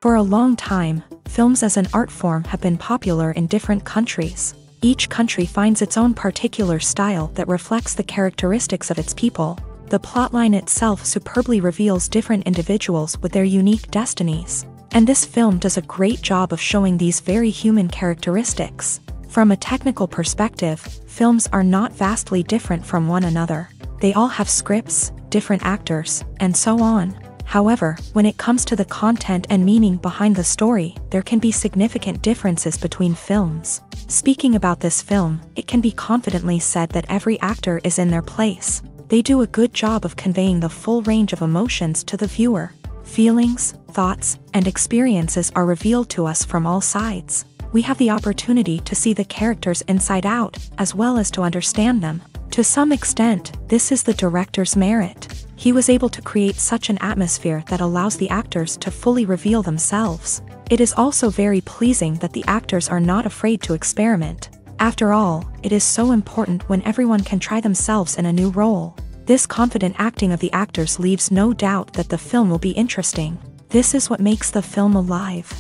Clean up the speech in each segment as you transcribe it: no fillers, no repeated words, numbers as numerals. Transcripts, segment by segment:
For a long time, films as an art form have been popular in different countries. Each country finds its own particular style that reflects the characteristics of its people. The plotline itself superbly reveals different individuals with their unique destinies. And this film does a great job of showing these very human characteristics. From a technical perspective, films are not vastly different from one another. They all have scripts, different actors, and so on. However, when it comes to the content and meaning behind the story, there can be significant differences between films. Speaking about this film, it can be confidently said that every actor is in their place. They do a good job of conveying the full range of emotions to the viewer. Feelings, thoughts, and experiences are revealed to us from all sides. We have the opportunity to see the characters inside out, as well as to understand them. To some extent, this is the director's merit. He was able to create such an atmosphere that allows the actors to fully reveal themselves. It is also very pleasing that the actors are not afraid to experiment. After all, it is so important when everyone can try themselves in a new role. This confident acting of the actors leaves no doubt that the film will be interesting. This is what makes the film alive.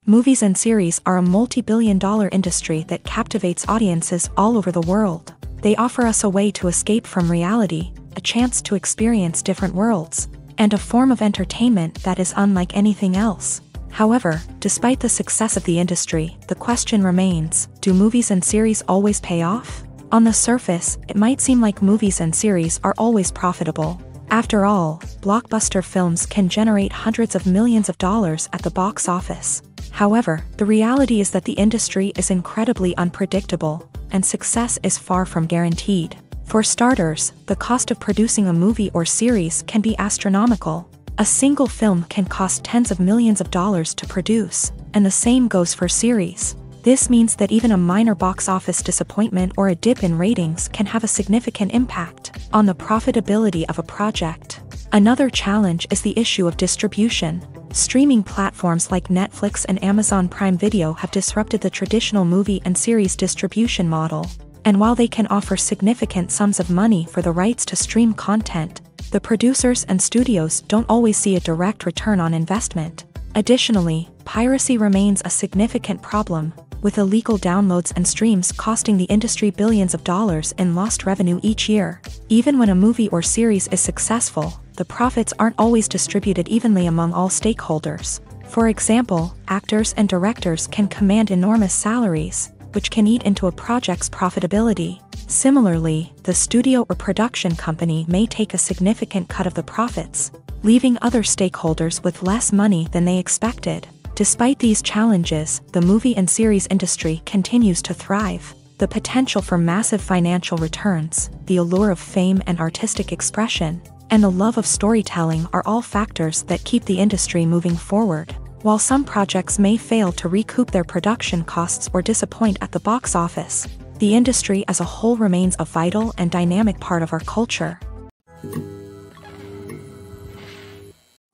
Movies and series are a multi-billion-dollar industry that captivates audiences all over the world. They offer us a way to escape from reality, a chance to experience different worlds, and a form of entertainment that is unlike anything else. However, despite the success of the industry, the question remains, do movies and series always pay off? On the surface, it might seem like movies and series are always profitable. After all, blockbuster films can generate hundreds of millions of dollars at the box office. However, the reality is that the industry is incredibly unpredictable, and success is far from guaranteed. For starters, the cost of producing a movie or series can be astronomical. A single film can cost tens of millions of dollars to produce, and the same goes for series. This means that even a minor box office disappointment or a dip in ratings can have a significant impact on the profitability of a project. Another challenge is the issue of distribution. Streaming platforms like Netflix and Amazon Prime Video have disrupted the traditional movie and series distribution model. And while they can offer significant sums of money for the rights to stream content, the producers and studios don't always see a direct return on investment. Additionally, piracy remains a significant problem, with illegal downloads and streams costing the industry billions of dollars in lost revenue each year. Even when a movie or series is successful, the profits aren't always distributed evenly among all stakeholders. For example, actors and directors can command enormous salaries, which can eat into a project's profitability. Similarly, the studio or production company may take a significant cut of the profits, leaving other stakeholders with less money than they expected. Despite these challenges, the movie and series industry continues to thrive. The potential for massive financial returns, the allure of fame and artistic expression, and the love of storytelling are all factors that keep the industry moving forward. While some projects may fail to recoup their production costs or disappoint at the box office, the industry as a whole remains a vital and dynamic part of our culture.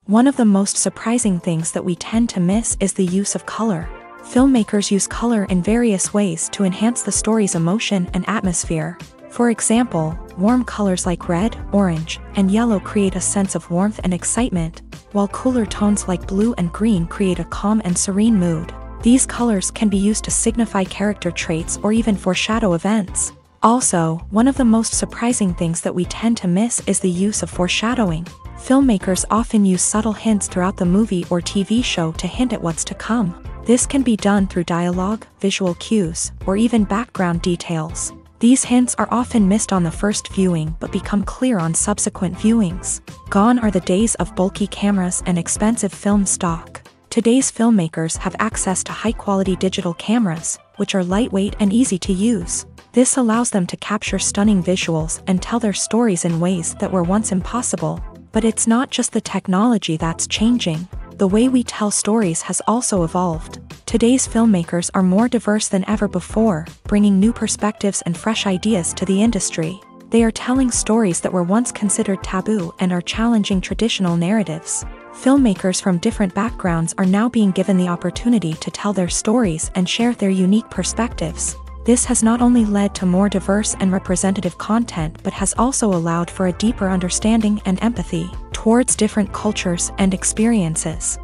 One of the most surprising things that we tend to miss is the use of color. Filmmakers use color in various ways to enhance the story's emotion and atmosphere. For example, warm colors like red, orange, and yellow create a sense of warmth and excitement, while cooler tones like blue and green create a calm and serene mood. These colors can be used to signify character traits or even foreshadow events. Also, one of the most surprising things that we tend to miss is the use of foreshadowing. Filmmakers often use subtle hints throughout the movie or TV show to hint at what's to come. This can be done through dialogue, visual cues, or even background details. These hints are often missed on the first viewing but become clear on subsequent viewings. Gone are the days of bulky cameras and expensive film stock. Today's filmmakers have access to high-quality digital cameras, which are lightweight and easy to use. This allows them to capture stunning visuals and tell their stories in ways that were once impossible. But it's not just the technology that's changing. The way we tell stories has also evolved. Today's filmmakers are more diverse than ever before, bringing new perspectives and fresh ideas to the industry. They are telling stories that were once considered taboo and are challenging traditional narratives. Filmmakers from different backgrounds are now being given the opportunity to tell their stories and share their unique perspectives. This has not only led to more diverse and representative content but has also allowed for a deeper understanding and empathy towards different cultures and experiences.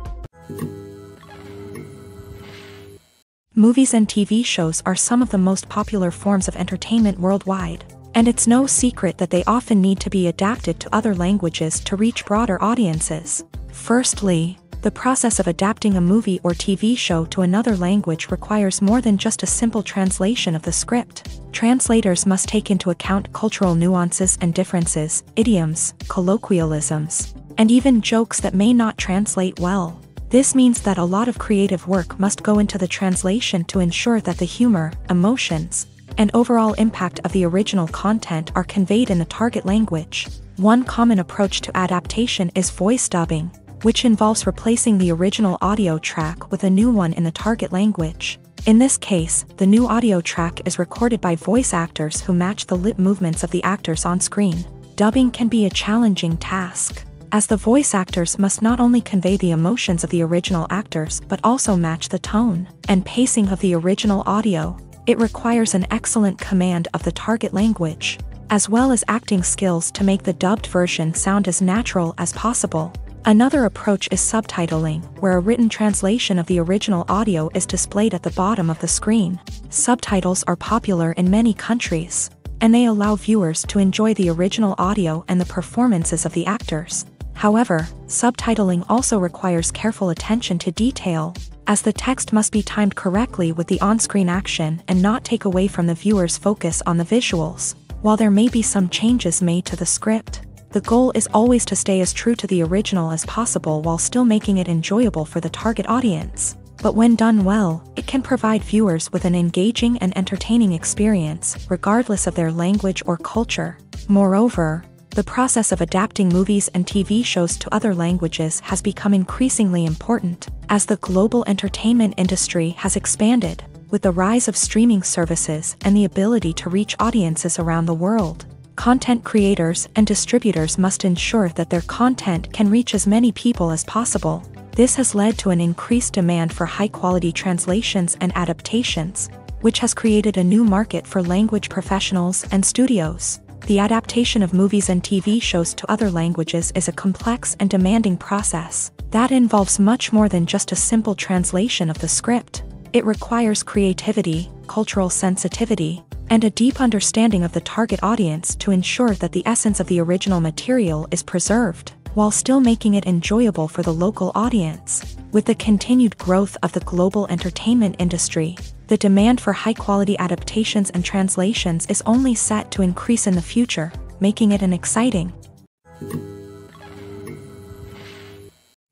Movies and TV shows are some of the most popular forms of entertainment worldwide, and it's no secret that they often need to be adapted to other languages to reach broader audiences. Firstly, the process of adapting a movie or TV show to another language requires more than just a simple translation of the script. Translators must take into account cultural nuances and differences, idioms, colloquialisms, and even jokes that may not translate well. This means that a lot of creative work must go into the translation to ensure that the humor, emotions, and overall impact of the original content are conveyed in the target language. One common approach to adaptation is voice dubbing, which involves replacing the original audio track with a new one in the target language. In this case, the new audio track is recorded by voice actors who match the lip movements of the actors on screen. Dubbing can be a challenging task, as the voice actors must not only convey the emotions of the original actors but also match the tone and pacing of the original audio. It requires an excellent command of the target language, as well as acting skills to make the dubbed version sound as natural as possible. Another approach is subtitling, where a written translation of the original audio is displayed at the bottom of the screen. Subtitles are popular in many countries, and they allow viewers to enjoy the original audio and the performances of the actors. However, subtitling also requires careful attention to detail, as the text must be timed correctly with the on-screen action and not take away from the viewer's focus on the visuals. While there may be some changes made to the script, the goal is always to stay as true to the original as possible while still making it enjoyable for the target audience. But when done well, it can provide viewers with an engaging and entertaining experience, regardless of their language or culture. Moreover, the process of adapting movies and TV shows to other languages has become increasingly important, as the global entertainment industry has expanded, with the rise of streaming services and the ability to reach audiences around the world. Content creators and distributors must ensure that their content can reach as many people as possible. This has led to an increased demand for high-quality translations and adaptations, which has created a new market for language professionals and studios. The adaptation of movies and TV shows to other languages is a complex and demanding process that involves much more than just a simple translation of the script. It requires creativity, cultural sensitivity, and a deep understanding of the target audience to ensure that the essence of the original material is preserved, while still making it enjoyable for the local audience. With the continued growth of the global entertainment industry, the demand for high-quality adaptations and translations is only set to increase in the future, making it an exciting.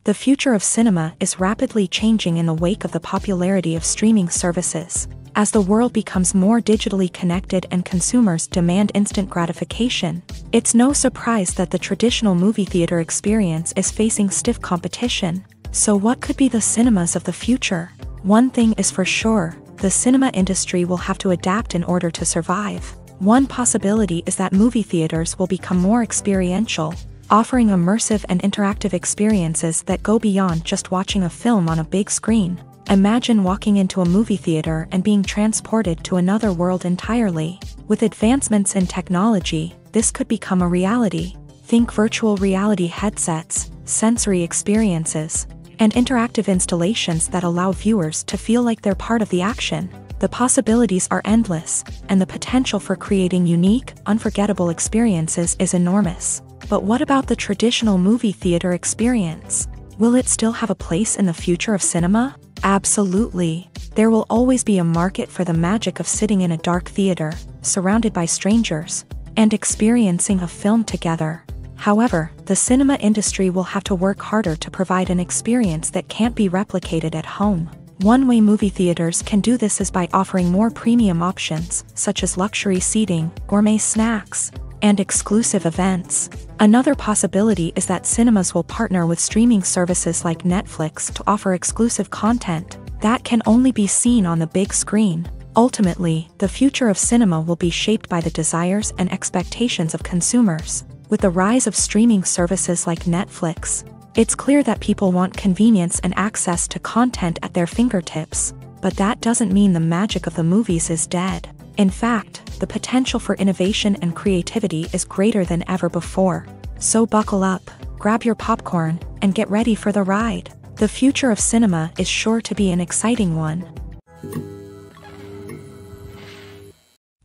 The future of cinema is rapidly changing in the wake of the popularity of streaming services. As the world becomes more digitally connected and consumers demand instant gratification, it's no surprise that the traditional movie theater experience is facing stiff competition. So what could be the cinemas of the future? One thing is for sure, the cinema industry will have to adapt in order to survive. One possibility is that movie theaters will become more experiential, offering immersive and interactive experiences that go beyond just watching a film on a big screen. Imagine walking into a movie theater and being transported to another world entirely. With advancements in technology, this could become a reality. Think virtual reality headsets, sensory experiences, and interactive installations that allow viewers to feel like they're part of the action. The possibilities are endless, and the potential for creating unique, unforgettable experiences is enormous. But what about the traditional movie theater experience? Will it still have a place in the future of cinema? Absolutely. There will always be a market for the magic of sitting in a dark theater, surrounded by strangers, and experiencing a film together. However, the cinema industry will have to work harder to provide an experience that can't be replicated at home. One way movie theaters can do this is by offering more premium options, such as luxury seating, gourmet snacks, and exclusive events. Another possibility is that cinemas will partner with streaming services like Netflix to offer exclusive content that can only be seen on the big screen. Ultimately, the future of cinema will be shaped by the desires and expectations of consumers. With the rise of streaming services like Netflix, it's clear that people want convenience and access to content at their fingertips. But that doesn't mean the magic of the movies is dead. In fact, the potential for innovation and creativity is greater than ever before. So buckle up, grab your popcorn, and get ready for the ride. The future of cinema is sure to be an exciting one.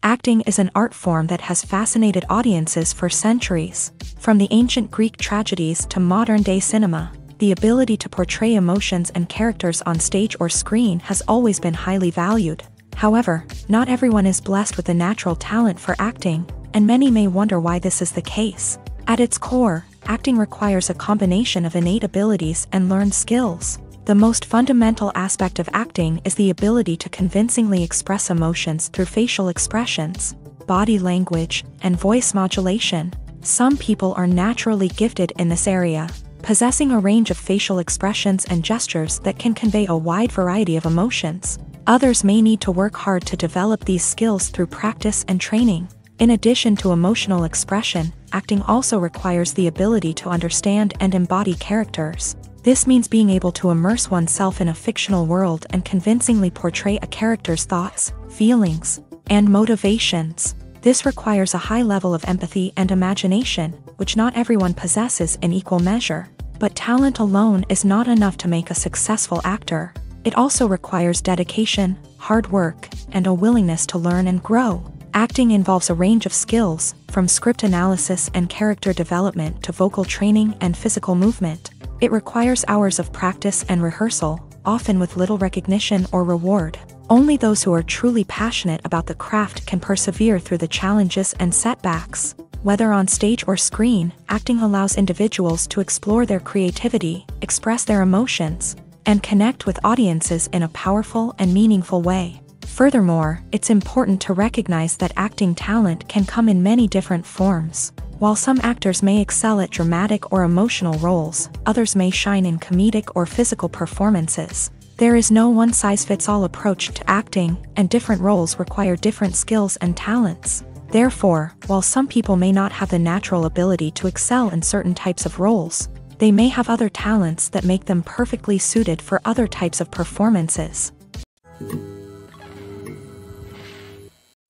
Acting is an art form that has fascinated audiences for centuries. From the ancient Greek tragedies to modern-day cinema, the ability to portray emotions and characters on stage or screen has always been highly valued. However, not everyone is blessed with a natural talent for acting, and many may wonder why this is the case. At its core, acting requires a combination of innate abilities and learned skills. The most fundamental aspect of acting is the ability to convincingly express emotions through facial expressions, body language, and voice modulation. Some people are naturally gifted in this area, possessing a range of facial expressions and gestures that can convey a wide variety of emotions. Others may need to work hard to develop these skills through practice and training. In addition to emotional expression, acting also requires the ability to understand and embody characters. This means being able to immerse oneself in a fictional world and convincingly portray a character's thoughts, feelings, and motivations. This requires a high level of empathy and imagination, which not everyone possesses in equal measure. But talent alone is not enough to make a successful actor. It also requires dedication, hard work, and a willingness to learn and grow. Acting involves a range of skills, from script analysis and character development to vocal training and physical movement. It requires hours of practice and rehearsal, often with little recognition or reward. Only those who are truly passionate about the craft can persevere through the challenges and setbacks. Whether on stage or screen, acting allows individuals to explore their creativity, express their emotions, and connect with audiences in a powerful and meaningful way. Furthermore, it's important to recognize that acting talent can come in many different forms. While some actors may excel at dramatic or emotional roles, others may shine in comedic or physical performances. There is no one-size-fits-all approach to acting, and different roles require different skills and talents. Therefore, while some people may not have the natural ability to excel in certain types of roles, they may have other talents that make them perfectly suited for other types of performances.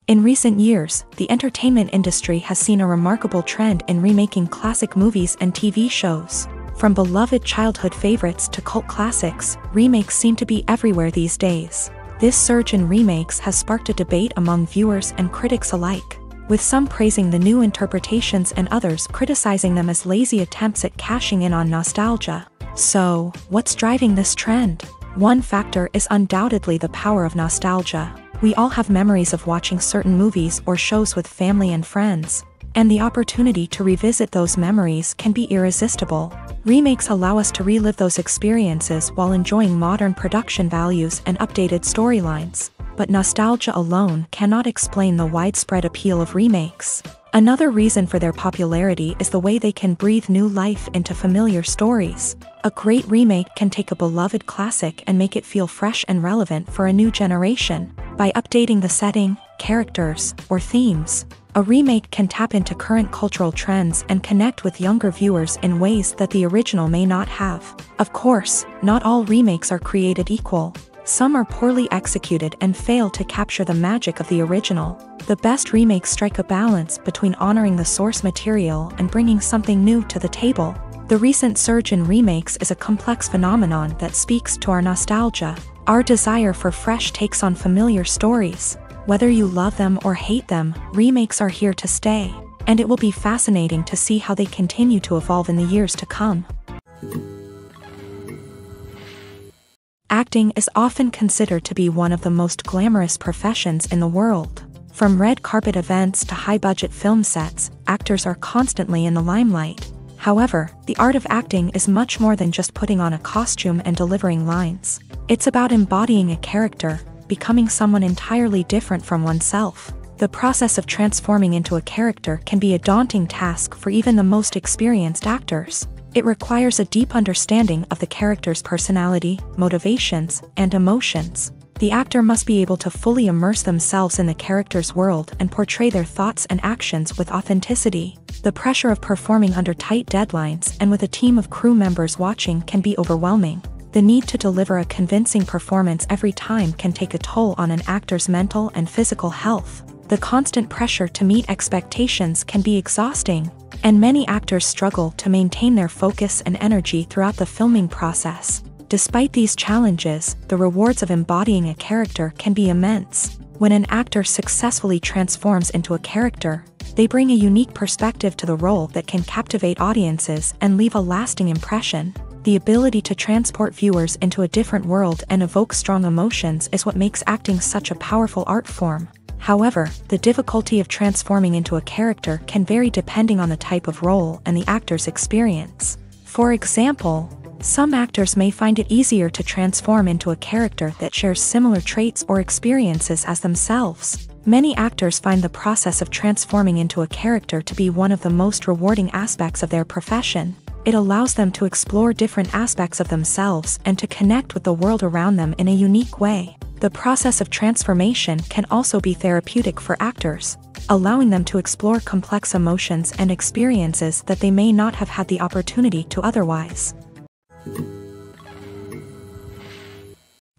In recent years, the entertainment industry has seen a remarkable trend in remaking classic movies and TV shows. From beloved childhood favorites to cult classics, remakes seem to be everywhere these days. This surge in remakes has sparked a debate among viewers and critics alike, with some praising the new interpretations and others criticizing them as lazy attempts at cashing in on nostalgia. So, what's driving this trend? One factor is undoubtedly the power of nostalgia. We all have memories of watching certain movies or shows with family and friends, and the opportunity to revisit those memories can be irresistible. Remakes allow us to relive those experiences while enjoying modern production values and updated storylines. But nostalgia alone cannot explain the widespread appeal of remakes. Another reason for their popularity is the way they can breathe new life into familiar stories. A great remake can take a beloved classic and make it feel fresh and relevant for a new generation. By updating the setting, characters, or themes, a remake can tap into current cultural trends and connect with younger viewers in ways that the original may not have. Of course, not all remakes are created equal. Some are poorly executed and fail to capture the magic of the original. The best remakes strike a balance between honoring the source material and bringing something new to the table. The recent surge in remakes is a complex phenomenon that speaks to our nostalgia, our desire for fresh takes on familiar stories. Whether you love them or hate them, remakes are here to stay, and it will be fascinating to see how they continue to evolve in the years to come. Acting is often considered to be one of the most glamorous professions in the world. From red carpet events to high-budget film sets, actors are constantly in the limelight. However, the art of acting is much more than just putting on a costume and delivering lines. It's about embodying a character, becoming someone entirely different from oneself. The process of transforming into a character can be a daunting task for even the most experienced actors. It requires a deep understanding of the character's personality, motivations, and emotions. The actor must be able to fully immerse themselves in the character's world and portray their thoughts and actions with authenticity. The pressure of performing under tight deadlines and with a team of crew members watching can be overwhelming. The need to deliver a convincing performance every time can take a toll on an actor's mental and physical health. The constant pressure to meet expectations can be exhausting. and many actors struggle to maintain their focus and energy throughout the filming process. Despite these challenges, the rewards of embodying a character can be immense. When an actor successfully transforms into a character, they bring a unique perspective to the role that can captivate audiences and leave a lasting impression. The ability to transport viewers into a different world and evoke strong emotions is what makes acting such a powerful art form. However, the difficulty of transforming into a character can vary depending on the type of role and the actor's experience. For example, some actors may find it easier to transform into a character that shares similar traits or experiences as themselves. Many actors find the process of transforming into a character to be one of the most rewarding aspects of their profession. It allows them to explore different aspects of themselves and to connect with the world around them in a unique way. The process of transformation can also be therapeutic for actors, allowing them to explore complex emotions and experiences that they may not have had the opportunity to otherwise.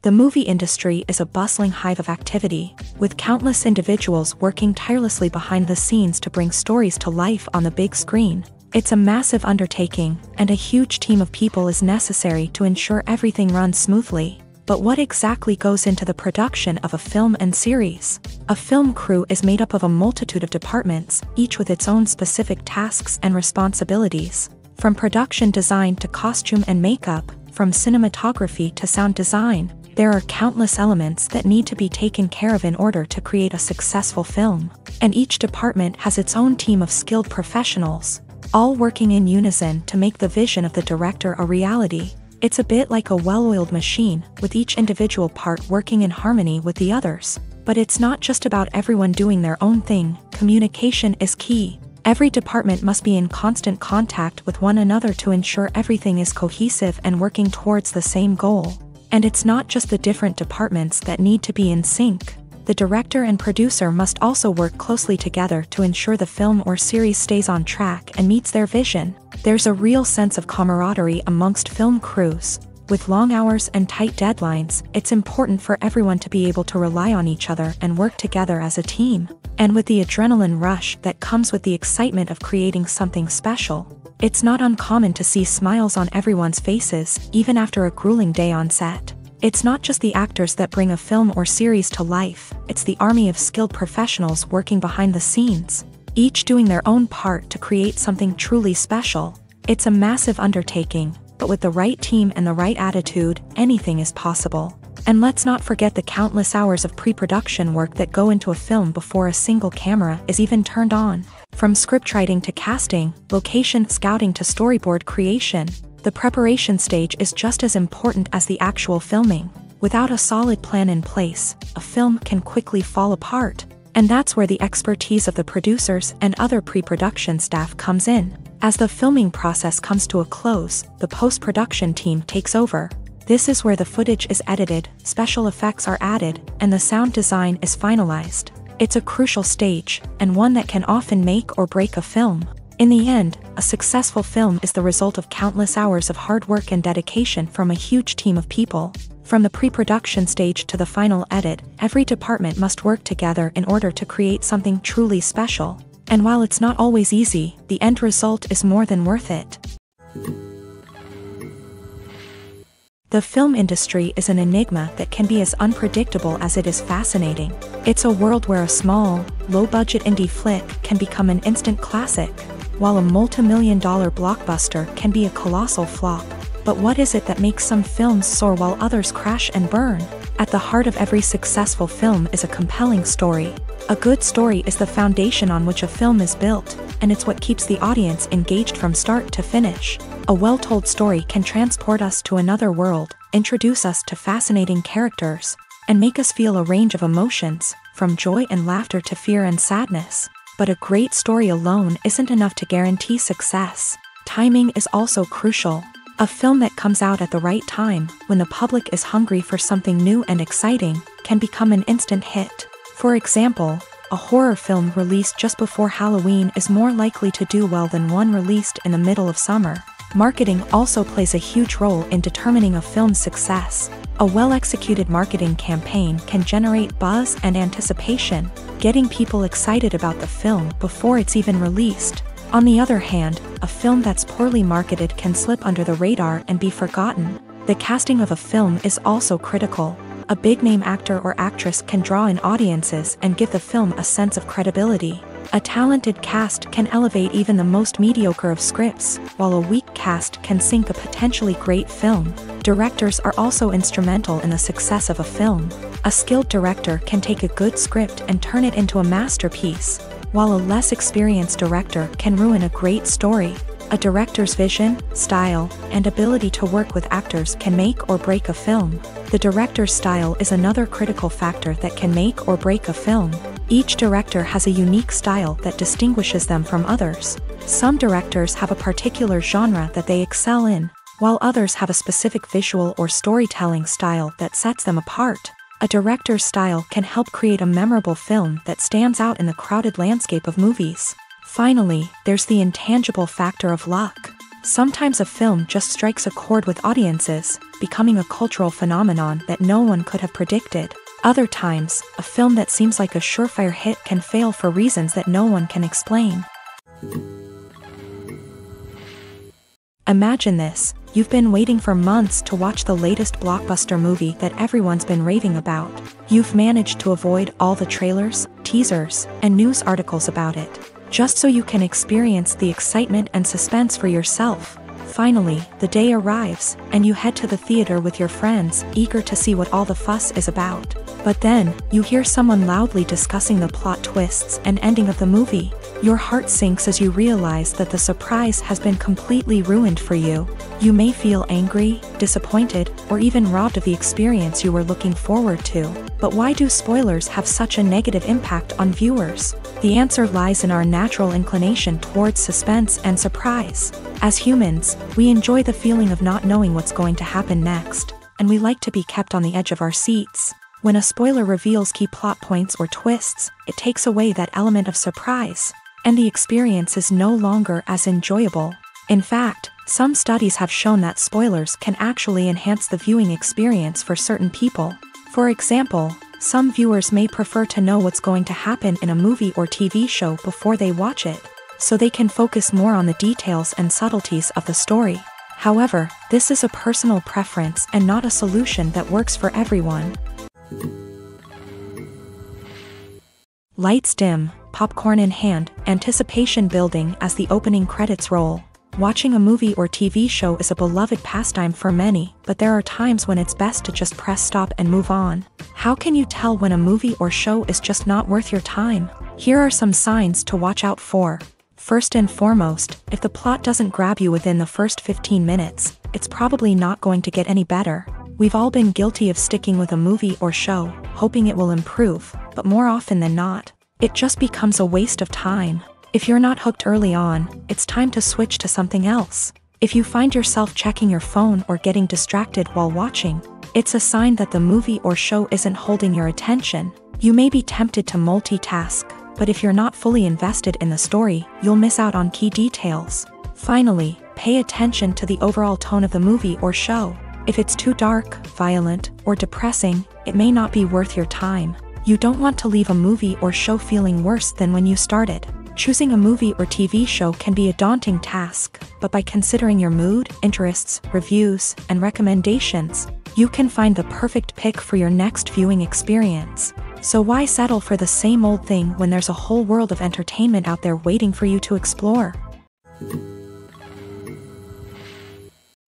The movie industry is a bustling hive of activity, with countless individuals working tirelessly behind the scenes to bring stories to life on the big screen. It's a massive undertaking, and a huge team of people is necessary to ensure everything runs smoothly. But what exactly goes into the production of a film and series? A film crew is made up of a multitude of departments, each with its own specific tasks and responsibilities. From production design to costume and makeup, from cinematography to sound design, there are countless elements that need to be taken care of in order to create a successful film. And each department has its own team of skilled professionals, all working in unison to make the vision of the director a reality. It's a bit like a well-oiled machine, with each individual part working in harmony with the others. But it's not just about everyone doing their own thing. Communication is key. Every department must be in constant contact with one another to ensure everything is cohesive and working towards the same goal. And it's not just the different departments that need to be in sync. The director and producer must also work closely together to ensure the film or series stays on track and meets their vision. There's a real sense of camaraderie amongst film crews. With long hours and tight deadlines, it's important for everyone to be able to rely on each other and work together as a team. And with the adrenaline rush that comes with the excitement of creating something special, it's not uncommon to see smiles on everyone's faces, even after a grueling day on set. It's not just the actors that bring a film or series to life, it's the army of skilled professionals working behind the scenes, each doing their own part to create something truly special. It's a massive undertaking, but with the right team and the right attitude, anything is possible. And let's not forget the countless hours of pre-production work that go into a film before a single camera is even turned on. From scriptwriting to casting, location scouting to storyboard creation, the preparation stage is just as important as the actual filming. Without a solid plan in place, a film can quickly fall apart. And that's where the expertise of the producers and other pre-production staff comes in. As the filming process comes to a close, the post-production team takes over. This is where the footage is edited, special effects are added, and the sound design is finalized. It's a crucial stage, and one that can often make or break a film. In the end, a successful film is the result of countless hours of hard work and dedication from a huge team of people. From the pre-production stage to the final edit, every department must work together in order to create something truly special. And while it's not always easy, the end result is more than worth it. The film industry is an enigma that can be as unpredictable as it is fascinating. It's a world where a small, low-budget indie flick can become an instant classic, while a multi-million-dollar blockbuster can be a colossal flop. But what is it that makes some films soar while others crash and burn? At the heart of every successful film is a compelling story. A good story is the foundation on which a film is built, and it's what keeps the audience engaged from start to finish. A well-told story can transport us to another world, introduce us to fascinating characters, and make us feel a range of emotions, from joy and laughter to fear and sadness. But a great story alone isn't enough to guarantee success. Timing is also crucial. A film that comes out at the right time, when the public is hungry for something new and exciting, can become an instant hit. For example, a horror film released just before Halloween is more likely to do well than one released in the middle of summer. Marketing also plays a huge role in determining a film's success. A well-executed marketing campaign can generate buzz and anticipation, getting people excited about the film before it's even released. On the other hand, a film that's poorly marketed can slip under the radar and be forgotten. The casting of a film is also critical. A big-name actor or actress can draw in audiences and give the film a sense of credibility. A talented cast can elevate even the most mediocre of scripts, while a weak cast can sink a potentially great film. Directors are also instrumental in the success of a film. A skilled director can take a good script and turn it into a masterpiece, while a less experienced director can ruin a great story. A director's vision, style, and ability to work with actors can make or break a film. The director's style is another critical factor that can make or break a film. Each director has a unique style that distinguishes them from others. Some directors have a particular genre that they excel in, while others have a specific visual or storytelling style that sets them apart. A director's style can help create a memorable film that stands out in the crowded landscape of movies. Finally, there's the intangible factor of luck. Sometimes a film just strikes a chord with audiences, becoming a cultural phenomenon that no one could have predicted. Other times, a film that seems like a surefire hit can fail for reasons that no one can explain. Imagine this: you've been waiting for months to watch the latest blockbuster movie that everyone's been raving about. You've managed to avoid all the trailers, teasers, and news articles about it, just so you can experience the excitement and suspense for yourself. Finally, the day arrives, and you head to the theater with your friends, eager to see what all the fuss is about. But then, you hear someone loudly discussing the plot twists and ending of the movie. Your heart sinks as you realize that the surprise has been completely ruined for you. You may feel angry, disappointed, or even robbed of the experience you were looking forward to. But why do spoilers have such a negative impact on viewers? The answer lies in our natural inclination towards suspense and surprise. As humans, we enjoy the feeling of not knowing what's going to happen next, and we like to be kept on the edge of our seats. When a spoiler reveals key plot points or twists, it takes away that element of surprise, and the experience is no longer as enjoyable. In fact, some studies have shown that spoilers can actually enhance the viewing experience for certain people. For example, some viewers may prefer to know what's going to happen in a movie or TV show before they watch it, so they can focus more on the details and subtleties of the story. However, this is a personal preference and not a solution that works for everyone. Lights dim, popcorn in hand, anticipation building as the opening credits roll. Watching a movie or TV show is a beloved pastime for many, but there are times when it's best to just press stop and move on. How can you tell when a movie or show is just not worth your time? Here are some signs to watch out for. First and foremost, if the plot doesn't grab you within the first 15 minutes, it's probably not going to get any better. We've all been guilty of sticking with a movie or show, hoping it will improve, but more often than not, it just becomes a waste of time. If you're not hooked early on, it's time to switch to something else. If you find yourself checking your phone or getting distracted while watching, it's a sign that the movie or show isn't holding your attention. You may be tempted to multitask, but if you're not fully invested in the story, you'll miss out on key details. Finally, pay attention to the overall tone of the movie or show. If it's too dark, violent, or depressing, it may not be worth your time. You don't want to leave a movie or show feeling worse than when you started. Choosing a movie or TV show can be a daunting task, but by considering your mood, interests, reviews, and recommendations, you can find the perfect pick for your next viewing experience. So why settle for the same old thing when there's a whole world of entertainment out there waiting for you to explore?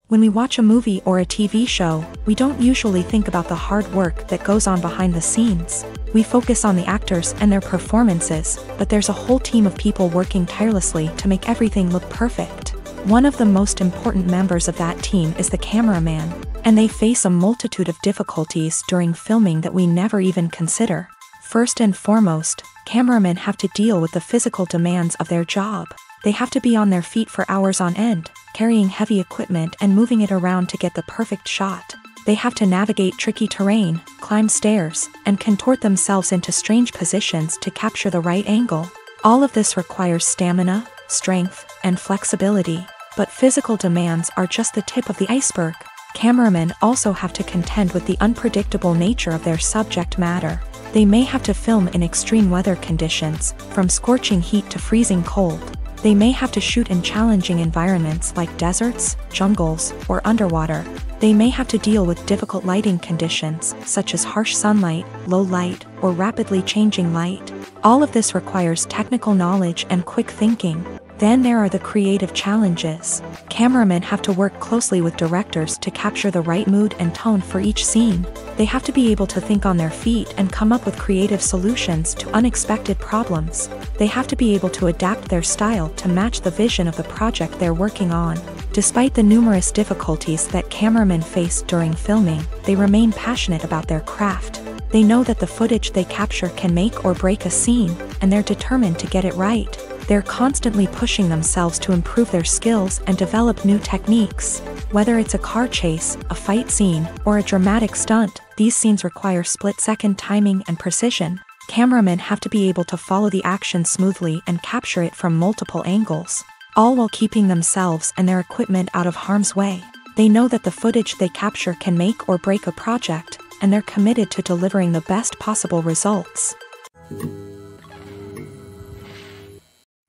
When we watch a movie or a TV show, we don't usually think about the hard work that goes on behind the scenes. We focus on the actors and their performances, but there's a whole team of people working tirelessly to make everything look perfect. One of the most important members of that team is the cameraman, and they face a multitude of difficulties during filming that we never even consider. First and foremost, cameramen have to deal with the physical demands of their job. They have to be on their feet for hours on end, carrying heavy equipment and moving it around to get the perfect shot. They have to navigate tricky terrain, climb stairs, and contort themselves into strange positions to capture the right angle. All of this requires stamina, strength, and flexibility. But physical demands are just the tip of the iceberg. Cameramen also have to contend with the unpredictable nature of their subject matter. They may have to film in extreme weather conditions, from scorching heat to freezing cold. They may have to shoot in challenging environments like deserts, jungles, or underwater. They may have to deal with difficult lighting conditions, such as harsh sunlight, low light, or rapidly changing light. All of this requires technical knowledge and quick thinking. Then there are the creative challenges. Cameramen have to work closely with directors to capture the right mood and tone for each scene. They have to be able to think on their feet and come up with creative solutions to unexpected problems. They have to be able to adapt their style to match the vision of the project they're working on. Despite the numerous difficulties that cameramen face during filming, they remain passionate about their craft. They know that the footage they capture can make or break a scene, and they're determined to get it right. They're constantly pushing themselves to improve their skills and develop new techniques. Whether it's a car chase, a fight scene, or a dramatic stunt, these scenes require split-second timing and precision. Cameramen have to be able to follow the action smoothly and capture it from multiple angles, all while keeping themselves and their equipment out of harm's way. They know that the footage they capture can make or break a project, and they're committed to delivering the best possible results.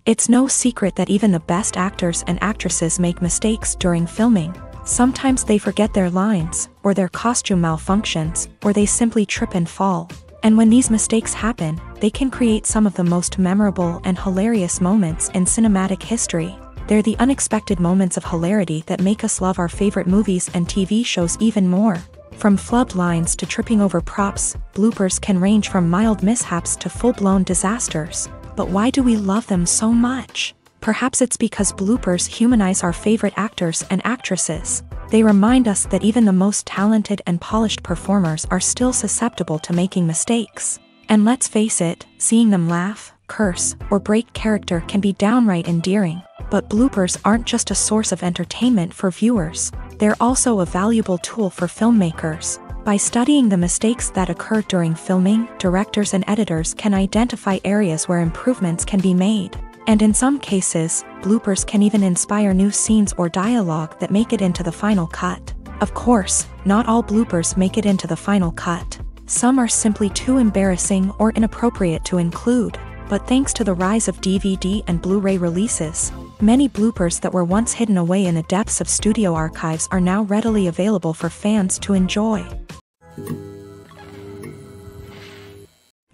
It's no secret that even the best actors and actresses make mistakes during filming. Sometimes they forget their lines, or their costume malfunctions, or they simply trip and fall. And when these mistakes happen, they can create some of the most memorable and hilarious moments in cinematic history. They're the unexpected moments of hilarity that make us love our favorite movies and TV shows even more. From flubbed lines to tripping over props, bloopers can range from mild mishaps to full-blown disasters. But why do we love them so much? Perhaps it's because bloopers humanize our favorite actors and actresses. They remind us that even the most talented and polished performers are still susceptible to making mistakes. And let's face it, seeing them laugh, curse, or break character can be downright endearing. But bloopers aren't just a source of entertainment for viewers. They're also a valuable tool for filmmakers. By studying the mistakes that occur during filming, directors and editors can identify areas where improvements can be made. And in some cases, bloopers can even inspire new scenes or dialogue that make it into the final cut. Of course, not all bloopers make it into the final cut. Some are simply too embarrassing or inappropriate to include. But thanks to the rise of DVD and Blu-ray releases, many bloopers that were once hidden away in the depths of studio archives are now readily available for fans to enjoy.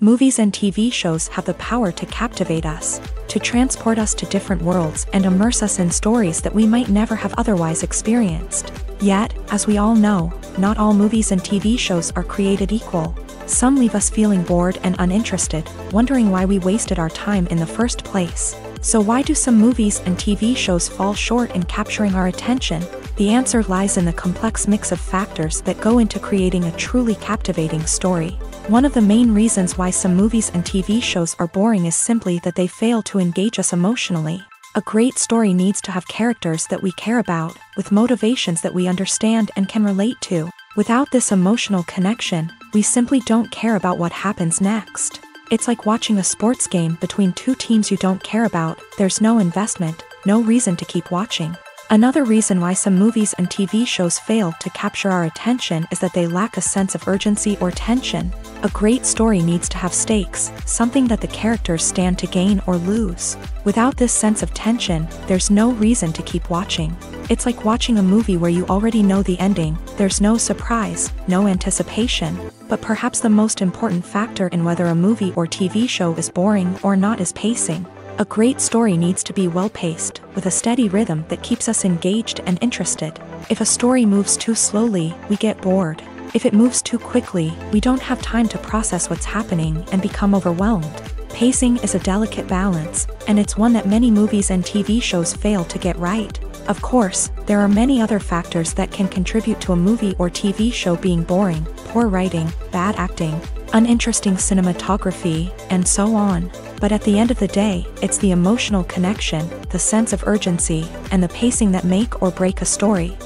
Movies and TV shows have the power to captivate us, to transport us to different worlds and immerse us in stories that we might never have otherwise experienced. Yet, as we all know, not all movies and TV shows are created equal. Some leave us feeling bored and uninterested, wondering why we wasted our time in the first place. So why do some movies and TV shows fall short in capturing our attention? The answer lies in the complex mix of factors that go into creating a truly captivating story. One of the main reasons why some movies and TV shows are boring is simply that they fail to engage us emotionally. A great story needs to have characters that we care about, with motivations that we understand and can relate to. Without this emotional connection, we simply don't care about what happens next. It's like watching a sports game between two teams you don't care about. There's no investment, no reason to keep watching. Another reason why some movies and TV shows fail to capture our attention is that they lack a sense of urgency or tension. A great story needs to have stakes, something that the characters stand to gain or lose. Without this sense of tension, there's no reason to keep watching. It's like watching a movie where you already know the ending. There's no surprise, no anticipation. But perhaps the most important factor in whether a movie or TV show is boring or not is pacing. A great story needs to be well-paced, with a steady rhythm that keeps us engaged and interested. If a story moves too slowly, we get bored. If it moves too quickly, we don't have time to process what's happening and become overwhelmed. Pacing is a delicate balance, and it's one that many movies and TV shows fail to get right. Of course, there are many other factors that can contribute to a movie or TV show being boring: poor writing, bad acting, uninteresting cinematography, and so on. But at the end of the day, it's the emotional connection, the sense of urgency, and the pacing that make or break a story.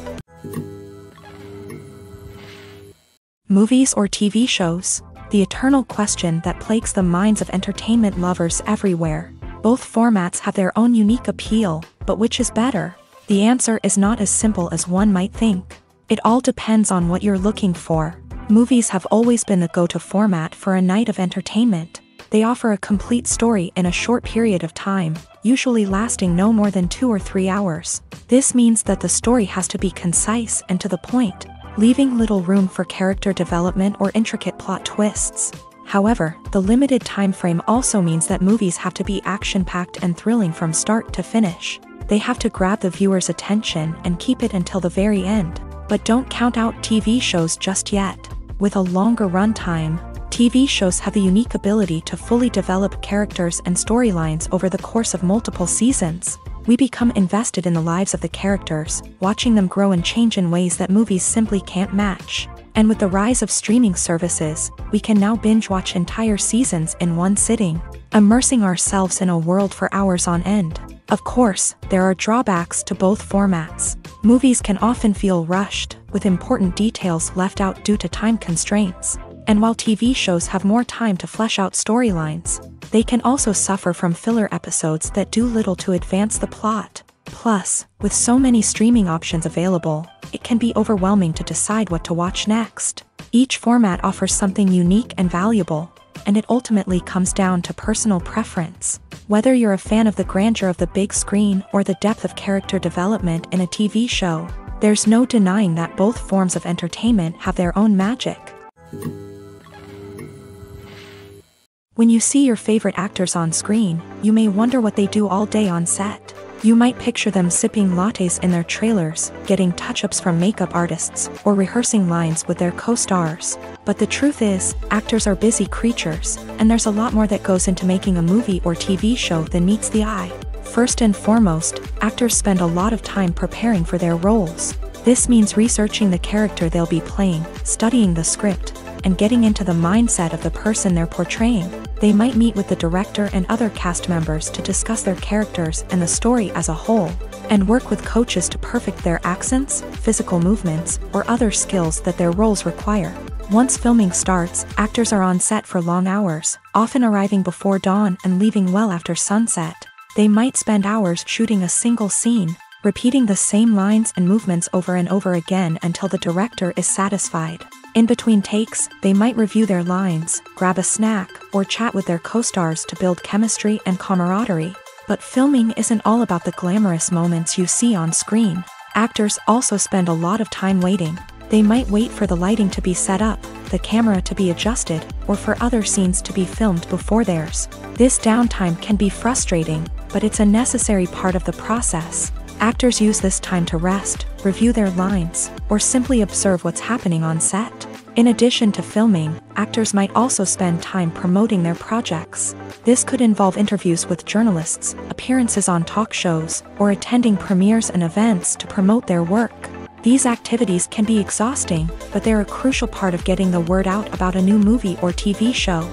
Movies or TV shows? The eternal question that plagues the minds of entertainment lovers everywhere. Both formats have their own unique appeal, but which is better? The answer is not as simple as one might think. It all depends on what you're looking for. Movies have always been the go-to format for a night of entertainment. They offer a complete story in a short period of time. usually lasting no more than 2 or 3 hours. This means that the story has to be concise and to the point, leaving little room for character development or intricate plot twists. However, the limited time frame also means that movies have to be action-packed and thrilling from start to finish. They have to grab the viewer's attention and keep it until the very end. But don't count out TV shows just yet. With a longer runtime, TV shows have the unique ability to fully develop characters and storylines over the course of multiple seasons. We become invested in the lives of the characters, watching them grow and change in ways that movies simply can't match. And with the rise of streaming services, we can now binge-watch entire seasons in one sitting, immersing ourselves in a world for hours on end. Of course, there are drawbacks to both formats. Movies can often feel rushed, with important details left out due to time constraints. And while TV shows have more time to flesh out storylines, they can also suffer from filler episodes that do little to advance the plot. Plus, with so many streaming options available, it can be overwhelming to decide what to watch next. Each format offers something unique and valuable, and it ultimately comes down to personal preference. Whether you're a fan of the grandeur of the big screen or the depth of character development in a TV show, there's no denying that both forms of entertainment have their own magic. When you see your favorite actors on screen, you may wonder what they do all day on set. You might picture them sipping lattes in their trailers, getting touch-ups from makeup artists, or rehearsing lines with their co-stars. But the truth is, actors are busy creatures, and there's a lot more that goes into making a movie or TV show than meets the eye. First and foremost, actors spend a lot of time preparing for their roles. This means researching the character they'll be playing, studying the script, and getting into the mindset of the person they're portraying. They might meet with the director and other cast members to discuss their characters and the story as a whole, and work with coaches to perfect their accents, physical movements, or other skills that their roles require. Once filming starts, actors are on set for long hours, often arriving before dawn and leaving well after sunset. They might spend hours shooting a single scene, repeating the same lines and movements over and over again until the director is satisfied. In between takes, they might review their lines, grab a snack, or chat with their co-stars to build chemistry and camaraderie. But filming isn't all about the glamorous moments you see on screen. Actors also spend a lot of time waiting. They might wait for the lighting to be set up, the camera to be adjusted, or for other scenes to be filmed before theirs. This downtime can be frustrating, but it's a necessary part of the process. Actors use this time to rest, review their lines, or simply observe what's happening on set. In addition to filming, actors might also spend time promoting their projects. This could involve interviews with journalists, appearances on talk shows, or attending premieres and events to promote their work. These activities can be exhausting, but they're a crucial part of getting the word out about a new movie or TV show.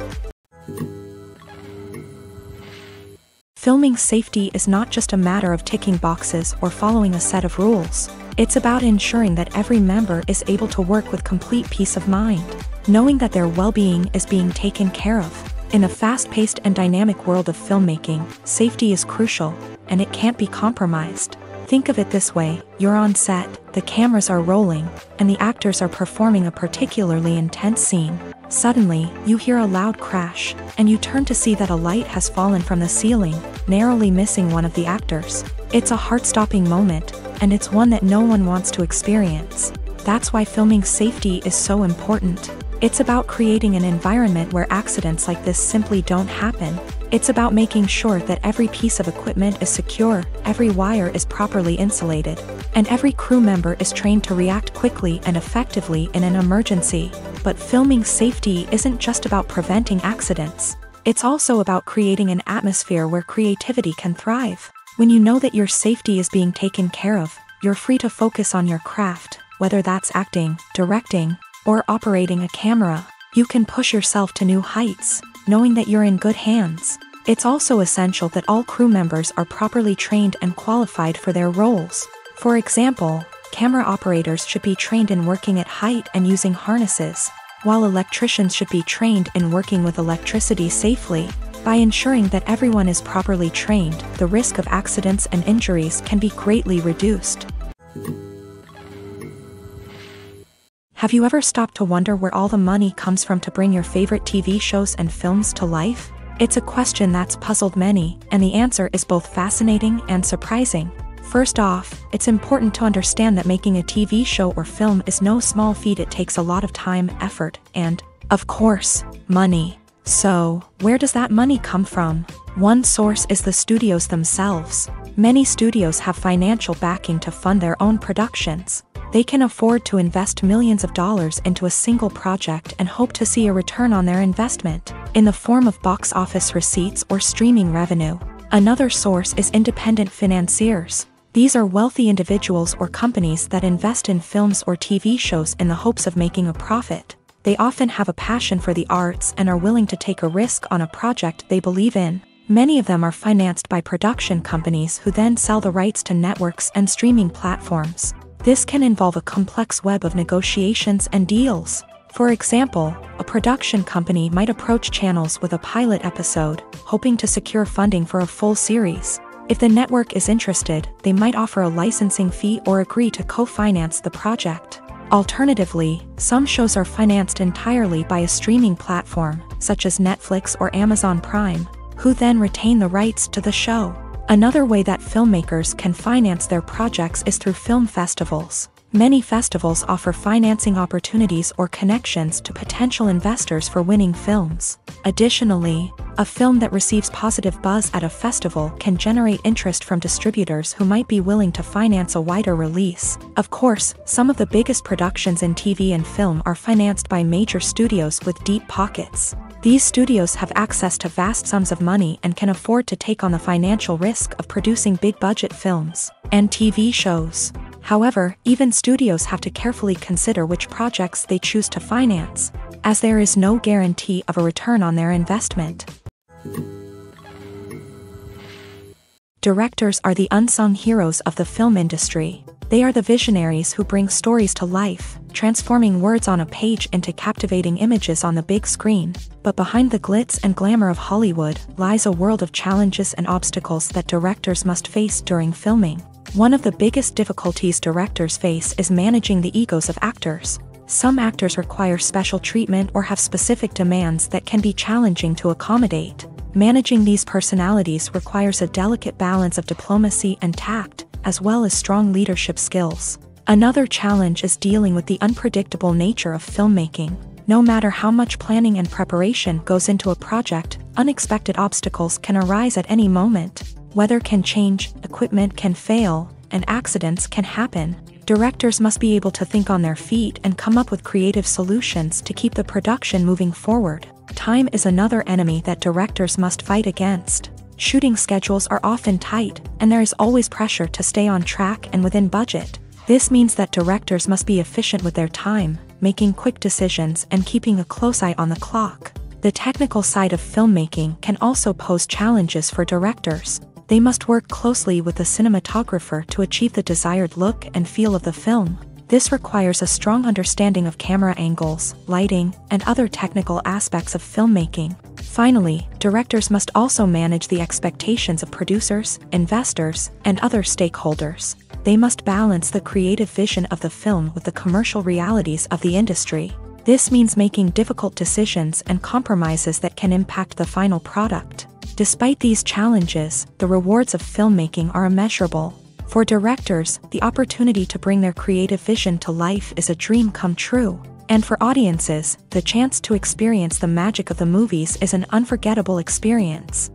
Filming safety is not just a matter of ticking boxes or following a set of rules. It's about ensuring that every member is able to work with complete peace of mind, knowing that their well-being is being taken care of. In a fast-paced and dynamic world of filmmaking, safety is crucial, and it can't be compromised. Think of it this way: you're on set, the cameras are rolling, and the actors are performing a particularly intense scene. Suddenly, you hear a loud crash, and you turn to see that a light has fallen from the ceiling, narrowly missing one of the actors. It's a heart-stopping moment, and it's one that no one wants to experience. That's why filming safety is so important. It's about creating an environment where accidents like this simply don't happen. It's about making sure that every piece of equipment is secure, every wire is properly insulated, and every crew member is trained to react quickly and effectively in an emergency. But filming safety isn't just about preventing accidents. It's also about creating an atmosphere where creativity can thrive. When you know that your safety is being taken care of, you're free to focus on your craft, whether that's acting, directing, or operating a camera. You can push yourself to new heights, knowing that you're in good hands. It's also essential that all crew members are properly trained and qualified for their roles. For example, camera operators should be trained in working at height and using harnesses, while electricians should be trained in working with electricity safely. By ensuring that everyone is properly trained, the risk of accidents and injuries can be greatly reduced. Have you ever stopped to wonder where all the money comes from to bring your favorite TV shows and films to life? It's a question that's puzzled many, and the answer is both fascinating and surprising. First off, it's important to understand that making a TV show or film is no small feat. It takes a lot of time, effort, and, of course, money. So, where does that money come from? One source is the studios themselves. Many studios have financial backing to fund their own productions. They can afford to invest millions of dollars into a single project and hope to see a return on their investment, in the form of box office receipts or streaming revenue. Another source is independent financiers. These are wealthy individuals or companies that invest in films or TV shows in the hopes of making a profit. They often have a passion for the arts and are willing to take a risk on a project they believe in. Many of them are financed by production companies who then sell the rights to networks and streaming platforms. This can involve a complex web of negotiations and deals. For example, a production company might approach channels with a pilot episode, hoping to secure funding for a full series. If the network is interested, they might offer a licensing fee or agree to co-finance the project. Alternatively, some shows are financed entirely by a streaming platform, such as Netflix or Amazon Prime, who then retain the rights to the show. Another way that filmmakers can finance their projects is through film festivals. Many festivals offer financing opportunities or connections to potential investors for winning films. Additionally, a film that receives positive buzz at a festival can generate interest from distributors who might be willing to finance a wider release. Of course, some of the biggest productions in TV and film are financed by major studios with deep pockets. These studios have access to vast sums of money and can afford to take on the financial risk of producing big-budget films and TV shows. However, even studios have to carefully consider which projects they choose to finance, as there is no guarantee of a return on their investment. Directors are the unsung heroes of the film industry. They are the visionaries who bring stories to life, transforming words on a page into captivating images on the big screen. But behind the glitz and glamour of Hollywood lies a world of challenges and obstacles that directors must face during filming. One of the biggest difficulties directors face is managing the egos of actors. Some actors require special treatment or have specific demands that can be challenging to accommodate. Managing these personalities requires a delicate balance of diplomacy and tact, as well as strong leadership skills. Another challenge is dealing with the unpredictable nature of filmmaking. No matter how much planning and preparation goes into a project, unexpected obstacles can arise at any moment. Weather can change, equipment can fail, and accidents can happen. Directors must be able to think on their feet and come up with creative solutions to keep the production moving forward. Time is another enemy that directors must fight against. Shooting schedules are often tight, and there is always pressure to stay on track and within budget. This means that directors must be efficient with their time, making quick decisions and keeping a close eye on the clock. The technical side of filmmaking can also pose challenges for directors. They must work closely with the cinematographer to achieve the desired look and feel of the film. This requires a strong understanding of camera angles, lighting, and other technical aspects of filmmaking. Finally, directors must also manage the expectations of producers, investors, and other stakeholders. They must balance the creative vision of the film with the commercial realities of the industry. This means making difficult decisions and compromises that can impact the final product. Despite these challenges, the rewards of filmmaking are immeasurable. For directors, the opportunity to bring their creative vision to life is a dream come true. And for audiences, the chance to experience the magic of the movies is an unforgettable experience.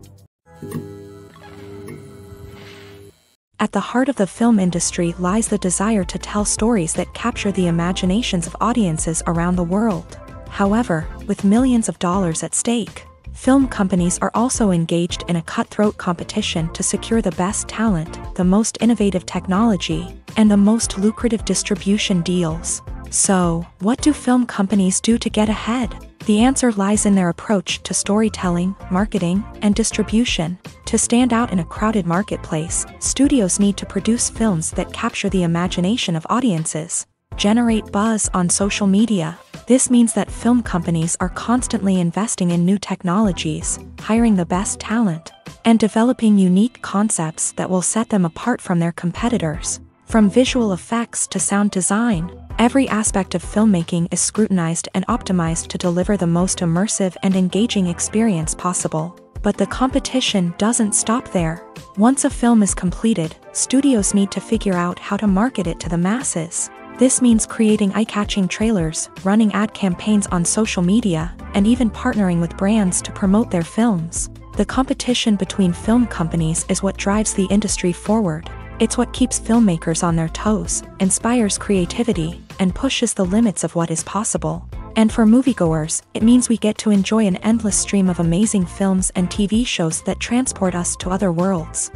At the heart of the film industry lies the desire to tell stories that capture the imaginations of audiences around the world. However, with millions of dollars at stake, film companies are also engaged in a cutthroat competition to secure the best talent, the most innovative technology, and the most lucrative distribution deals. So, what do film companies do to get ahead? The answer lies in their approach to storytelling, marketing, and distribution. To stand out in a crowded marketplace, studios need to produce films that capture the imagination of audiences, generate buzz on social media. This means that film companies are constantly investing in new technologies, hiring the best talent, and developing unique concepts that will set them apart from their competitors. From visual effects to sound design, every aspect of filmmaking is scrutinized and optimized to deliver the most immersive and engaging experience possible. But the competition doesn't stop there. Once a film is completed, studios need to figure out how to market it to the masses. This means creating eye-catching trailers, running ad campaigns on social media, and even partnering with brands to promote their films. The competition between film companies is what drives the industry forward. It's what keeps filmmakers on their toes, inspires creativity, and pushes the limits of what is possible. And for moviegoers, it means we get to enjoy an endless stream of amazing films and TV shows that transport us to other worlds.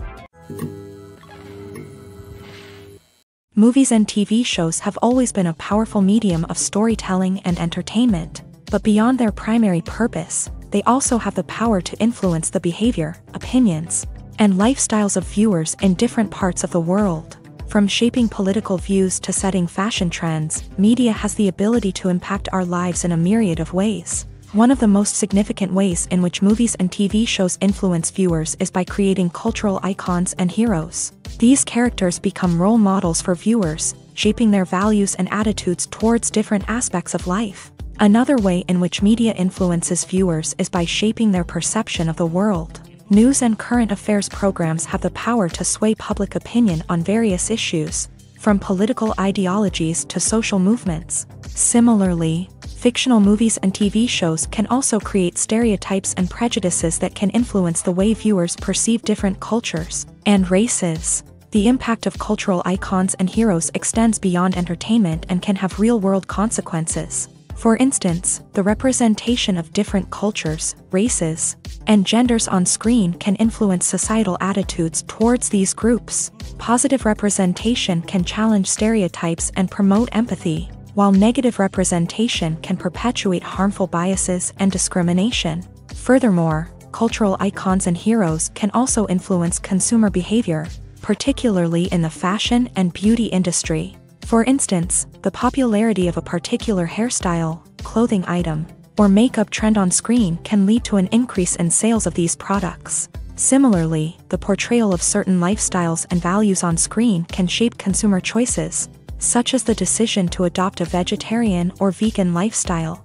Movies and TV shows have always been a powerful medium of storytelling and entertainment, but beyond their primary purpose, they also have the power to influence the behavior, opinions, and lifestyles of viewers in different parts of the world. From shaping political views to setting fashion trends, media has the ability to impact our lives in a myriad of ways. One of the most significant ways in which movies and TV shows influence viewers is by creating cultural icons and heroes. These characters become role models for viewers, shaping their values and attitudes towards different aspects of life. Another way in which media influences viewers is by shaping their perception of the world. News and current affairs programs have the power to sway public opinion on various issues, from political ideologies to social movements. Similarly, fictional movies and TV shows can also create stereotypes and prejudices that can influence the way viewers perceive different cultures and races. The impact of cultural icons and heroes extends beyond entertainment and can have real-world consequences. For instance, the representation of different cultures, races, and genders on screen can influence societal attitudes towards these groups. Positive representation can challenge stereotypes and promote empathy, while negative representation can perpetuate harmful biases and discrimination. Furthermore, cultural icons and heroes can also influence consumer behavior, particularly in the fashion and beauty industry. For instance, the popularity of a particular hairstyle, clothing item, or makeup trend on screen can lead to an increase in sales of these products. Similarly, the portrayal of certain lifestyles and values on screen can shape consumer choices, such as the decision to adopt a vegetarian or vegan lifestyle.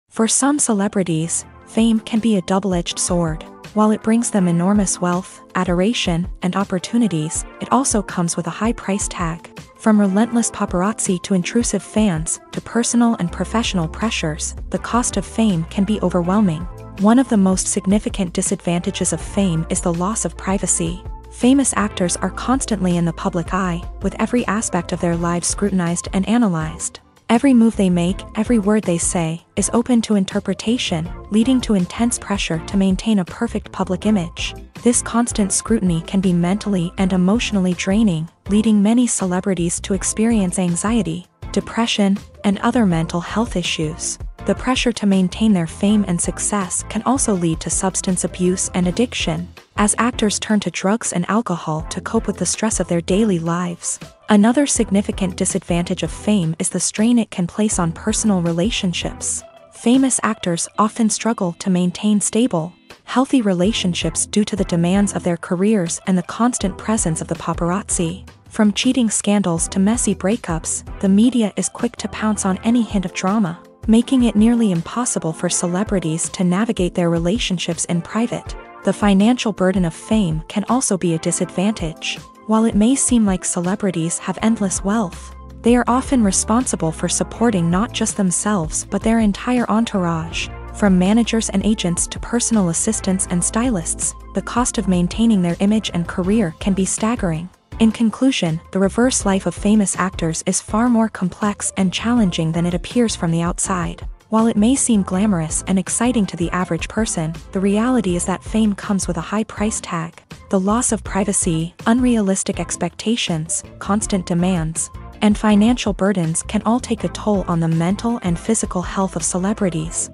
For some celebrities, fame can be a double-edged sword. While it brings them enormous wealth, adoration, and opportunities, it also comes with a high price tag. From relentless paparazzi to intrusive fans, to personal and professional pressures, the cost of fame can be overwhelming. One of the most significant disadvantages of fame is the loss of privacy. Famous actors are constantly in the public eye, with every aspect of their lives scrutinized and analyzed. Every move they make, every word they say, is open to interpretation, leading to intense pressure to maintain a perfect public image. This constant scrutiny can be mentally and emotionally draining, leading many celebrities to experience anxiety, depression, and other mental health issues. The pressure to maintain their fame and success can also lead to substance abuse and addiction, as actors turn to drugs and alcohol to cope with the stress of their daily lives. Another significant disadvantage of fame is the strain it can place on personal relationships. Famous actors often struggle to maintain stable, healthy relationships due to the demands of their careers and the constant presence of the paparazzi. From cheating scandals to messy breakups, the media is quick to pounce on any hint of drama, making it nearly impossible for celebrities to navigate their relationships in private. The financial burden of fame can also be a disadvantage. While it may seem like celebrities have endless wealth, they are often responsible for supporting not just themselves but their entire entourage. From managers and agents to personal assistants and stylists, the cost of maintaining their image and career can be staggering. In conclusion, the reverse life of famous actors is far more complex and challenging than it appears from the outside. While it may seem glamorous and exciting to the average person, the reality is that fame comes with a high price tag. The loss of privacy, unrealistic expectations, constant demands, and financial burdens can all take a toll on the mental and physical health of celebrities.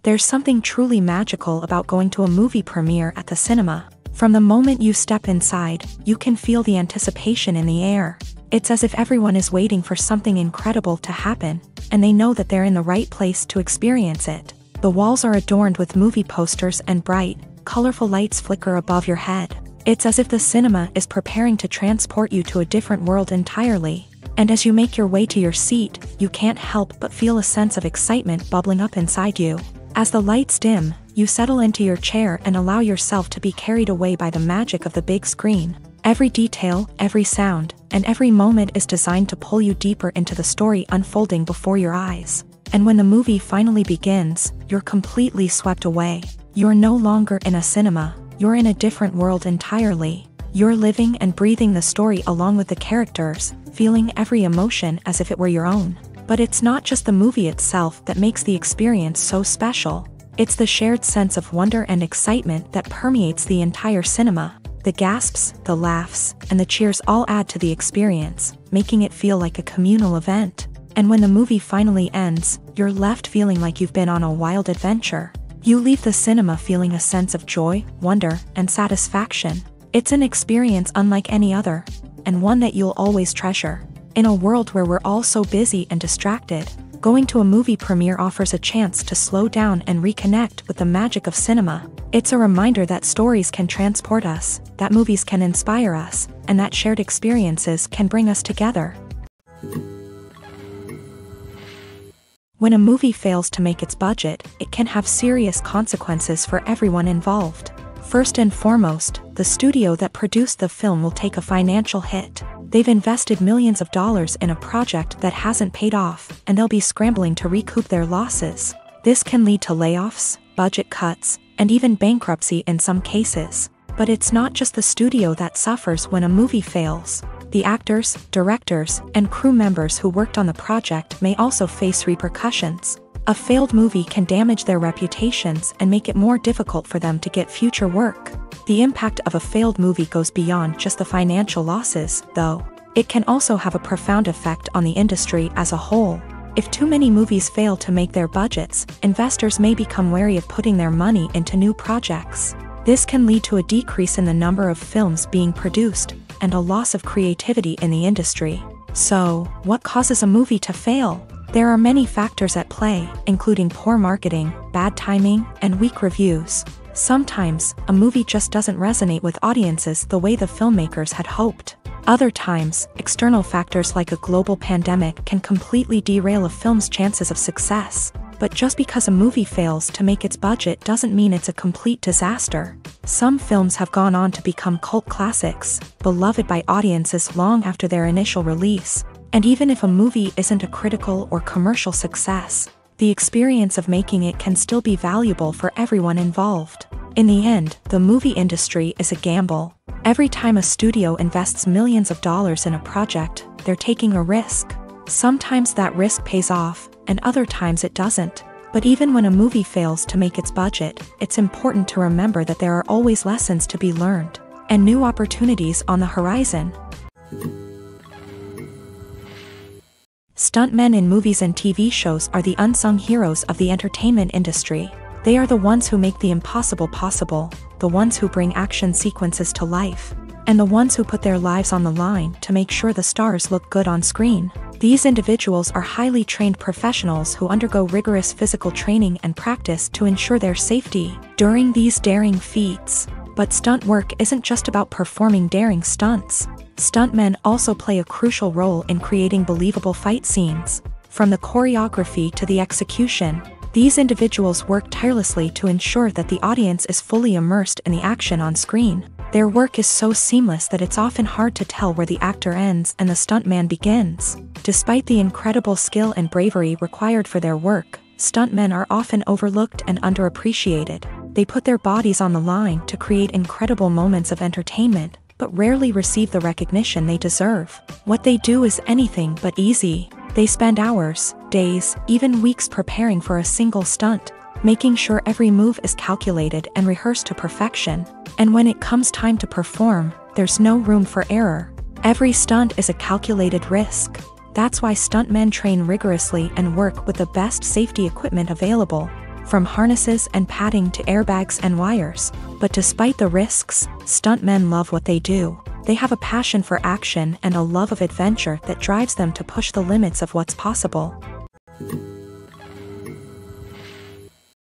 There's something truly magical about going to a movie premiere at the cinema. From the moment you step inside, you can feel the anticipation in the air. It's as if everyone is waiting for something incredible to happen, and they know that they're in the right place to experience it. The walls are adorned with movie posters and bright, colorful lights flicker above your head. It's as if the cinema is preparing to transport you to a different world entirely. And as you make your way to your seat, you can't help but feel a sense of excitement bubbling up inside you. As the lights dim, you settle into your chair and allow yourself to be carried away by the magic of the big screen. Every detail, every sound, and every moment is designed to pull you deeper into the story unfolding before your eyes. And when the movie finally begins, you're completely swept away. You're no longer in a cinema, you're in a different world entirely. You're living and breathing the story along with the characters, feeling every emotion as if it were your own. But it's not just the movie itself that makes the experience so special. It's the shared sense of wonder and excitement that permeates the entire cinema. The gasps, the laughs, and the cheers all add to the experience, making it feel like a communal event. And when the movie finally ends, you're left feeling like you've been on a wild adventure. You leave the cinema feeling a sense of joy, wonder, and satisfaction. It's an experience unlike any other, and one that you'll always treasure. In a world where we're all so busy and distracted, going to a movie premiere offers a chance to slow down and reconnect with the magic of cinema. It's a reminder that stories can transport us, that movies can inspire us, and that shared experiences can bring us together. When a movie fails to make its budget, it can have serious consequences for everyone involved. First and foremost, the studio that produced the film will take a financial hit. They've invested millions of dollars in a project that hasn't paid off, and they'll be scrambling to recoup their losses. This can lead to layoffs, budget cuts, and even bankruptcy in some cases. But it's not just the studio that suffers when a movie fails. The actors, directors, and crew members who worked on the project may also face repercussions. A failed movie can damage their reputations and make it more difficult for them to get future work. The impact of a failed movie goes beyond just the financial losses, though. It can also have a profound effect on the industry as a whole. If too many movies fail to make their budgets, investors may become wary of putting their money into new projects. This can lead to a decrease in the number of films being produced, and a loss of creativity in the industry. So, what causes a movie to fail? There are many factors at play, including poor marketing, bad timing, and weak reviews. Sometimes, a movie just doesn't resonate with audiences the way the filmmakers had hoped. Other times, external factors like a global pandemic can completely derail a film's chances of success. But just because a movie fails to make its budget doesn't mean it's a complete disaster. Some films have gone on to become cult classics, beloved by audiences long after their initial release. And even if a movie isn't a critical or commercial success, the experience of making it can still be valuable for everyone involved. In the end, the movie industry is a gamble. Every time a studio invests millions of dollars in a project, they're taking a risk. Sometimes that risk pays off, and other times it doesn't. But even when a movie fails to make its budget, it's important to remember that there are always lessons to be learned, and new opportunities on the horizon. Stuntmen in movies and TV shows are the unsung heroes of the entertainment industry. They are the ones who make the impossible possible, the ones who bring action sequences to life, and the ones who put their lives on the line to make sure the stars look good on screen. These individuals are highly trained professionals who undergo rigorous physical training and practice to ensure their safety during these daring feats. But stunt work isn't just about performing daring stunts. Stuntmen also play a crucial role in creating believable fight scenes. From the choreography to the execution, these individuals work tirelessly to ensure that the audience is fully immersed in the action on screen. Their work is so seamless that it's often hard to tell where the actor ends and the stuntman begins. Despite the incredible skill and bravery required for their work, stuntmen are often overlooked and underappreciated. They put their bodies on the line to create incredible moments of entertainment, but rarely receive the recognition they deserve. What they do is anything but easy. They spend hours, days, even weeks preparing for a single stunt, making sure every move is calculated and rehearsed to perfection. And when it comes time to perform, there's no room for error. Every stunt is a calculated risk. That's why stuntmen train rigorously and work with the best safety equipment available, from harnesses and padding to airbags and wires. But despite the risks, stuntmen love what they do. They have a passion for action and a love of adventure that drives them to push the limits of what's possible.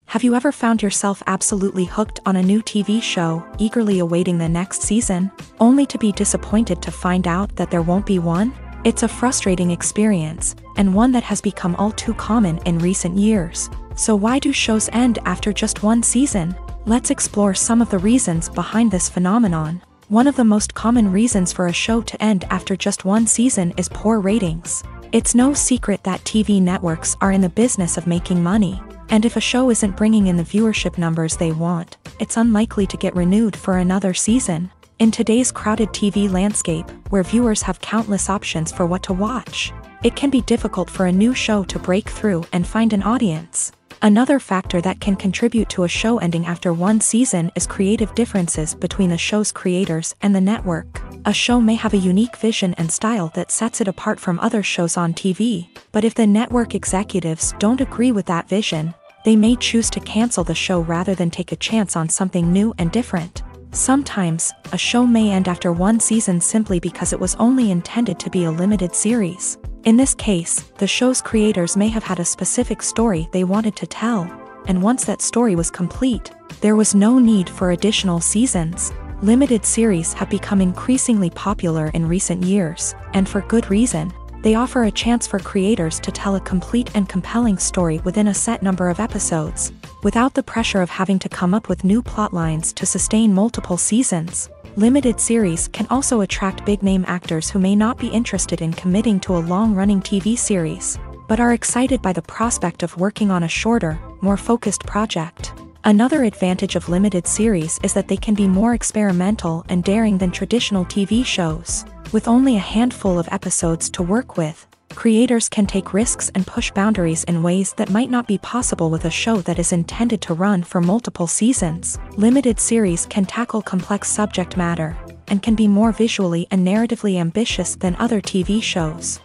Have you ever found yourself absolutely hooked on a new TV show, eagerly awaiting the next season, only to be disappointed to find out that there won't be one? It's a frustrating experience, and one that has become all too common in recent years. So why do shows end after just one season? Let's explore some of the reasons behind this phenomenon. One of the most common reasons for a show to end after just one season is poor ratings. It's no secret that TV networks are in the business of making money, and if a show isn't bringing in the viewership numbers they want, it's unlikely to get renewed for another season. In today's crowded TV landscape, where viewers have countless options for what to watch, it can be difficult for a new show to break through and find an audience. Another factor that can contribute to a show ending after one season is creative differences between the show's creators and the network. A show may have a unique vision and style that sets it apart from other shows on TV, but if the network executives don't agree with that vision, they may choose to cancel the show rather than take a chance on something new and different. Sometimes, a show may end after one season simply because it was only intended to be a limited series. In this case, the show's creators may have had a specific story they wanted to tell, and once that story was complete, there was no need for additional seasons. Limited series have become increasingly popular in recent years, and for good reason. They offer a chance for creators to tell a complete and compelling story within a set number of episodes, without the pressure of having to come up with new plotlines to sustain multiple seasons. Limited series can also attract big-name actors who may not be interested in committing to a long-running TV series, but are excited by the prospect of working on a shorter, more focused project. Another advantage of limited series is that they can be more experimental and daring than traditional TV shows. With only a handful of episodes to work with, creators can take risks and push boundaries in ways that might not be possible with a show that is intended to run for multiple seasons. Limited series can tackle complex subject matter, and can be more visually and narratively ambitious than other TV shows.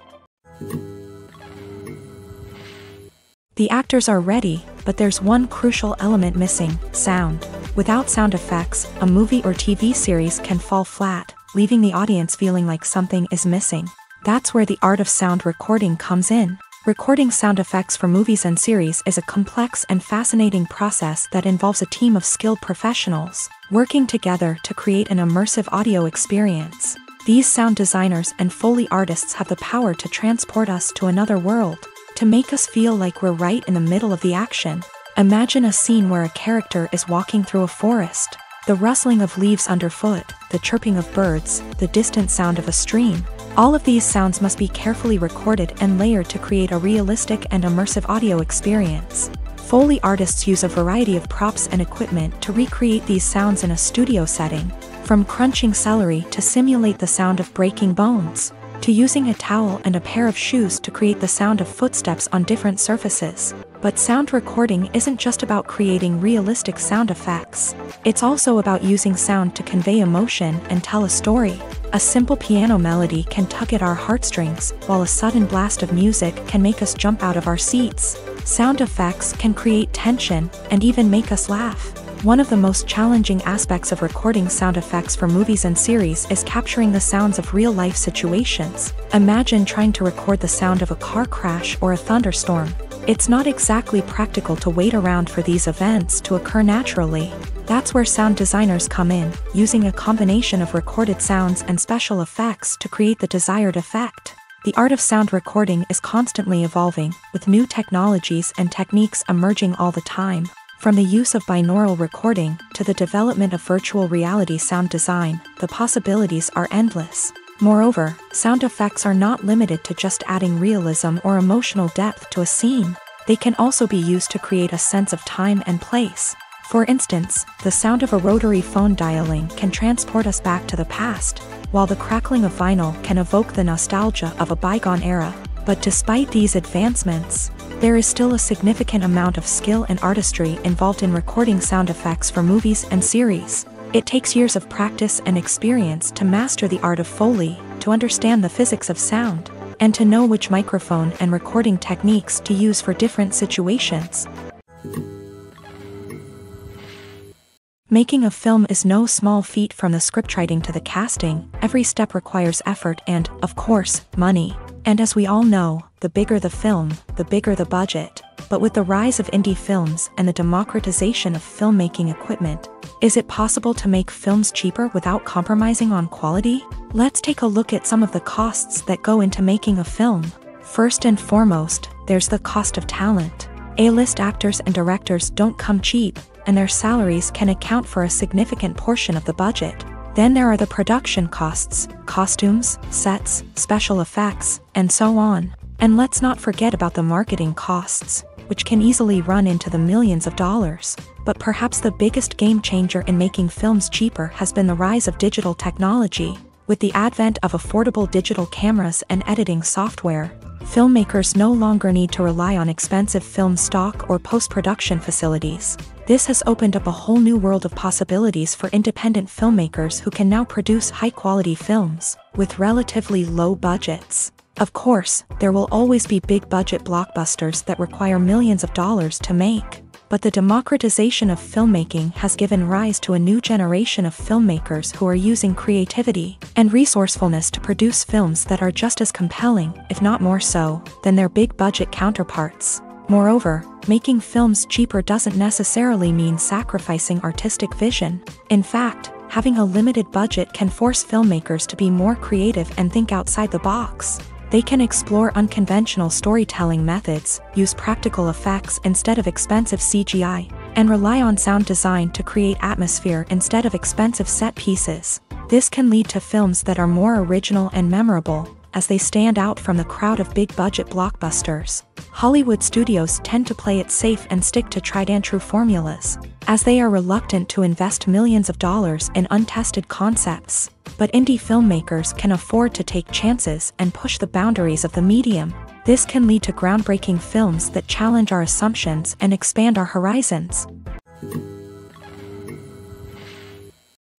The actors are ready, but there's one crucial element missing: sound. Without sound effects, a movie or TV series can fall flat, leaving the audience feeling like something is missing. That's where the art of sound recording comes in. Recording sound effects for movies and series is a complex and fascinating process that involves a team of skilled professionals working together to create an immersive audio experience. These sound designers and Foley artists have the power to transport us to another world, to make us feel like we're right in the middle of the action. Imagine a scene where a character is walking through a forest. The rustling of leaves underfoot, the chirping of birds, the distant sound of a stream. All of these sounds must be carefully recorded and layered to create a realistic and immersive audio experience. Foley artists use a variety of props and equipment to recreate these sounds in a studio setting, from crunching celery to simulate the sound of breaking bones, to using a towel and a pair of shoes to create the sound of footsteps on different surfaces. But sound recording isn't just about creating realistic sound effects. It's also about using sound to convey emotion and tell a story. A simple piano melody can tug at our heartstrings, while a sudden blast of music can make us jump out of our seats. Sound effects can create tension and even make us laugh. One of the most challenging aspects of recording sound effects for movies and series is capturing the sounds of real-life situations. Imagine trying to record the sound of a car crash or a thunderstorm. It's not exactly practical to wait around for these events to occur naturally. That's where sound designers come in, using a combination of recorded sounds and special effects to create the desired effect. The art of sound recording is constantly evolving, with new technologies and techniques emerging all the time. From the use of binaural recording to the development of virtual reality sound design, the possibilities are endless. Moreover, sound effects are not limited to just adding realism or emotional depth to a scene. They can also be used to create a sense of time and place. For instance, the sound of a rotary phone dialing can transport us back to the past, while the crackling of vinyl can evoke the nostalgia of a bygone era. But despite these advancements, there is still a significant amount of skill and artistry involved in recording sound effects for movies and series. It takes years of practice and experience to master the art of Foley, to understand the physics of sound, and to know which microphone and recording techniques to use for different situations. Making a film is no small feat. From the scriptwriting to the casting. Every step requires effort and, of course, money. And as we all know, the bigger the film, the bigger the budget. But with the rise of indie films and the democratization of filmmaking equipment, Is it possible to make films cheaper without compromising on quality? Let's take a look at some of the costs that go into making a film. First and foremost, there's the cost of talent. A-list actors and directors don't come cheap, and their salaries can account for a significant portion of the budget. Then there are the production costs, costumes, sets, special effects, and so on. And let's not forget about the marketing costs, which can easily run into the millions of dollars. But perhaps the biggest game changer in making films cheaper has been the rise of digital technology. With the advent of affordable digital cameras and editing software, filmmakers no longer need to rely on expensive film stock or post-production facilities. This has opened up a whole new world of possibilities for independent filmmakers who can now produce high-quality films with relatively low budgets. Of course, there will always be big-budget blockbusters that require millions of dollars to make. But the democratization of filmmaking has given rise to a new generation of filmmakers who are using creativity and resourcefulness to produce films that are just as compelling, if not more so, than their big-budget counterparts. Moreover, making films cheaper doesn't necessarily mean sacrificing artistic vision. In fact, having a limited budget can force filmmakers to be more creative and think outside the box. They can explore unconventional storytelling methods, use practical effects instead of expensive CGI, and rely on sound design to create atmosphere instead of expensive set pieces. This can lead to films that are more original and memorable, as they stand out from the crowd of big-budget blockbusters. Hollywood studios tend to play it safe and stick to tried-and-true formulas, as they are reluctant to invest millions of dollars in untested concepts. But indie filmmakers can afford to take chances and push the boundaries of the medium. This can lead to groundbreaking films that challenge our assumptions and expand our horizons.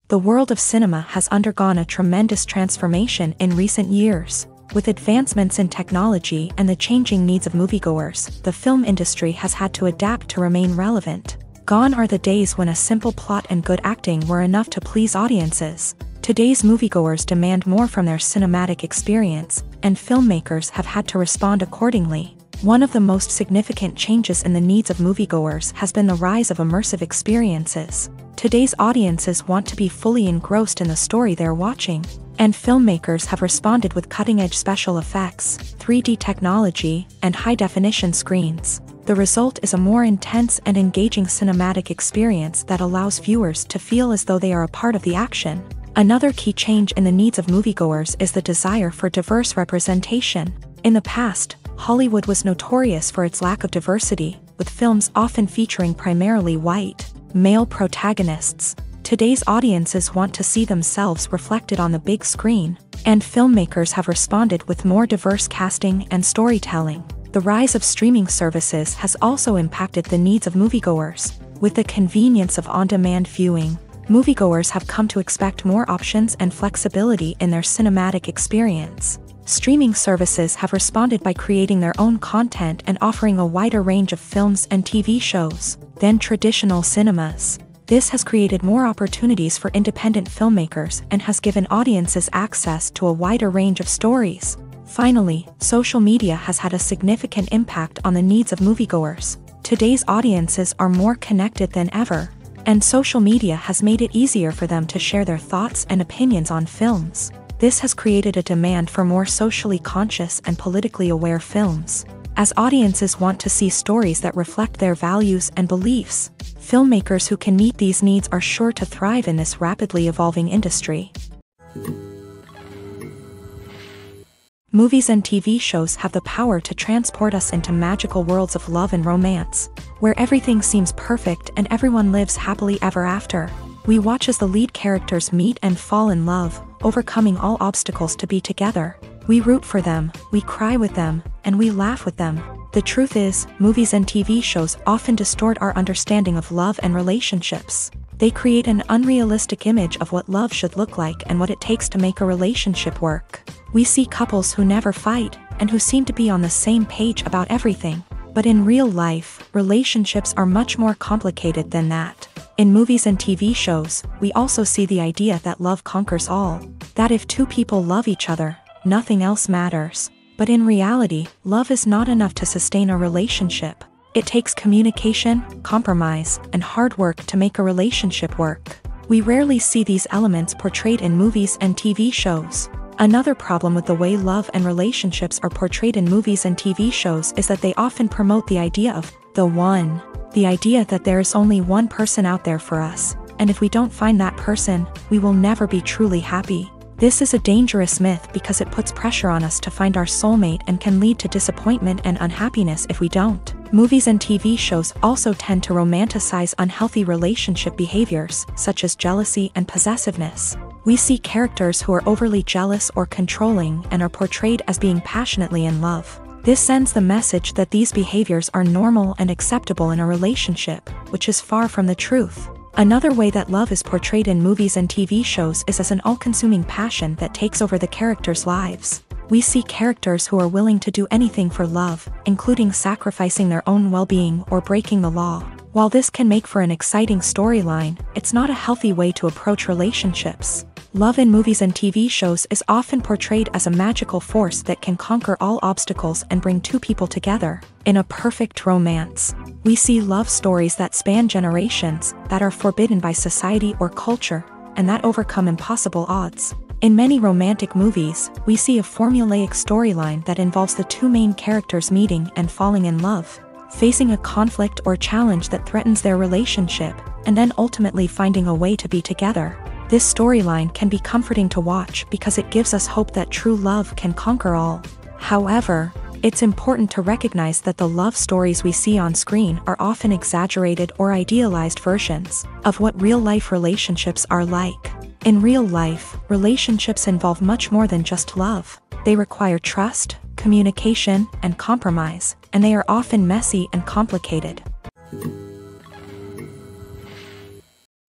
The world of cinema has undergone a tremendous transformation in recent years. With advancements in technology and the changing needs of moviegoers, the film industry has had to adapt to remain relevant. Gone are the days when a simple plot and good acting were enough to please audiences. Today's moviegoers demand more from their cinematic experience, and filmmakers have had to respond accordingly. One of the most significant changes in the needs of moviegoers has been the rise of immersive experiences. Today's audiences want to be fully engrossed in the story they're watching, and filmmakers have responded with cutting-edge special effects, 3D technology, and high-definition screens. The result is a more intense and engaging cinematic experience that allows viewers to feel as though they are a part of the action. Another key change in the needs of moviegoers is the desire for diverse representation. In the past, Hollywood was notorious for its lack of diversity, with films often featuring primarily white, male protagonists. Today's audiences want to see themselves reflected on the big screen, and filmmakers have responded with more diverse casting and storytelling. The rise of streaming services has also impacted the needs of moviegoers. With the convenience of on-demand viewing, moviegoers have come to expect more options and flexibility in their cinematic experience. Streaming services have responded by creating their own content and offering a wider range of films and TV shows than traditional cinemas. This has created more opportunities for independent filmmakers and has given audiences access to a wider range of stories. Finally, social media has had a significant impact on the needs of moviegoers. Today's audiences are more connected than ever, and social media has made it easier for them to share their thoughts and opinions on films. This has created a demand for more socially conscious and politically aware films. As audiences want to see stories that reflect their values and beliefs, filmmakers who can meet these needs are sure to thrive in this rapidly evolving industry. Movies and TV shows have the power to transport us into magical worlds of love and romance, where everything seems perfect and everyone lives happily ever after. We watch as the lead characters meet and fall in love, overcoming all obstacles to be together. We root for them, we cry with them, and we laugh with them. The truth is, movies and TV shows often distort our understanding of love and relationships. They create an unrealistic image of what love should look like and what it takes to make a relationship work. We see couples who never fight, and who seem to be on the same page about everything. But in real life, relationships are much more complicated than that. In movies and TV shows, we also see the idea that love conquers all. That if two people love each other, nothing else matters. But in reality, love is not enough to sustain a relationship. It takes communication, compromise, and hard work to make a relationship work. We rarely see these elements portrayed in movies and TV shows. Another problem with the way love and relationships are portrayed in movies and TV shows is that they often promote the idea of the one. The idea that there is only one person out there for us, and if we don't find that person, we will never be truly happy. This is a dangerous myth because it puts pressure on us to find our soulmate and can lead to disappointment and unhappiness if we don't. Movies and TV shows also tend to romanticize unhealthy relationship behaviors, such as jealousy and possessiveness. We see characters who are overly jealous or controlling and are portrayed as being passionately in love. This sends the message that these behaviors are normal and acceptable in a relationship, which is far from the truth. Another way that love is portrayed in movies and TV shows is as an all-consuming passion that takes over the characters' lives. We see characters who are willing to do anything for love, including sacrificing their own well-being or breaking the law. While this can make for an exciting storyline, it's not a healthy way to approach relationships. Love in movies and TV shows is often portrayed as a magical force that can conquer all obstacles and bring two people together in a perfect romance. We see love stories that span generations, that are forbidden by society or culture, and that overcome impossible odds. In many romantic movies, we see a formulaic storyline that involves the two main characters meeting and falling in love, facing a conflict or challenge that threatens their relationship, and then ultimately finding a way to be together. This storyline can be comforting to watch because it gives us hope that true love can conquer all. However, it's important to recognize that the love stories we see on screen are often exaggerated or idealized versions of what real-life relationships are like. In real life, relationships involve much more than just love. They require trust, communication, and compromise, and they are often messy and complicated.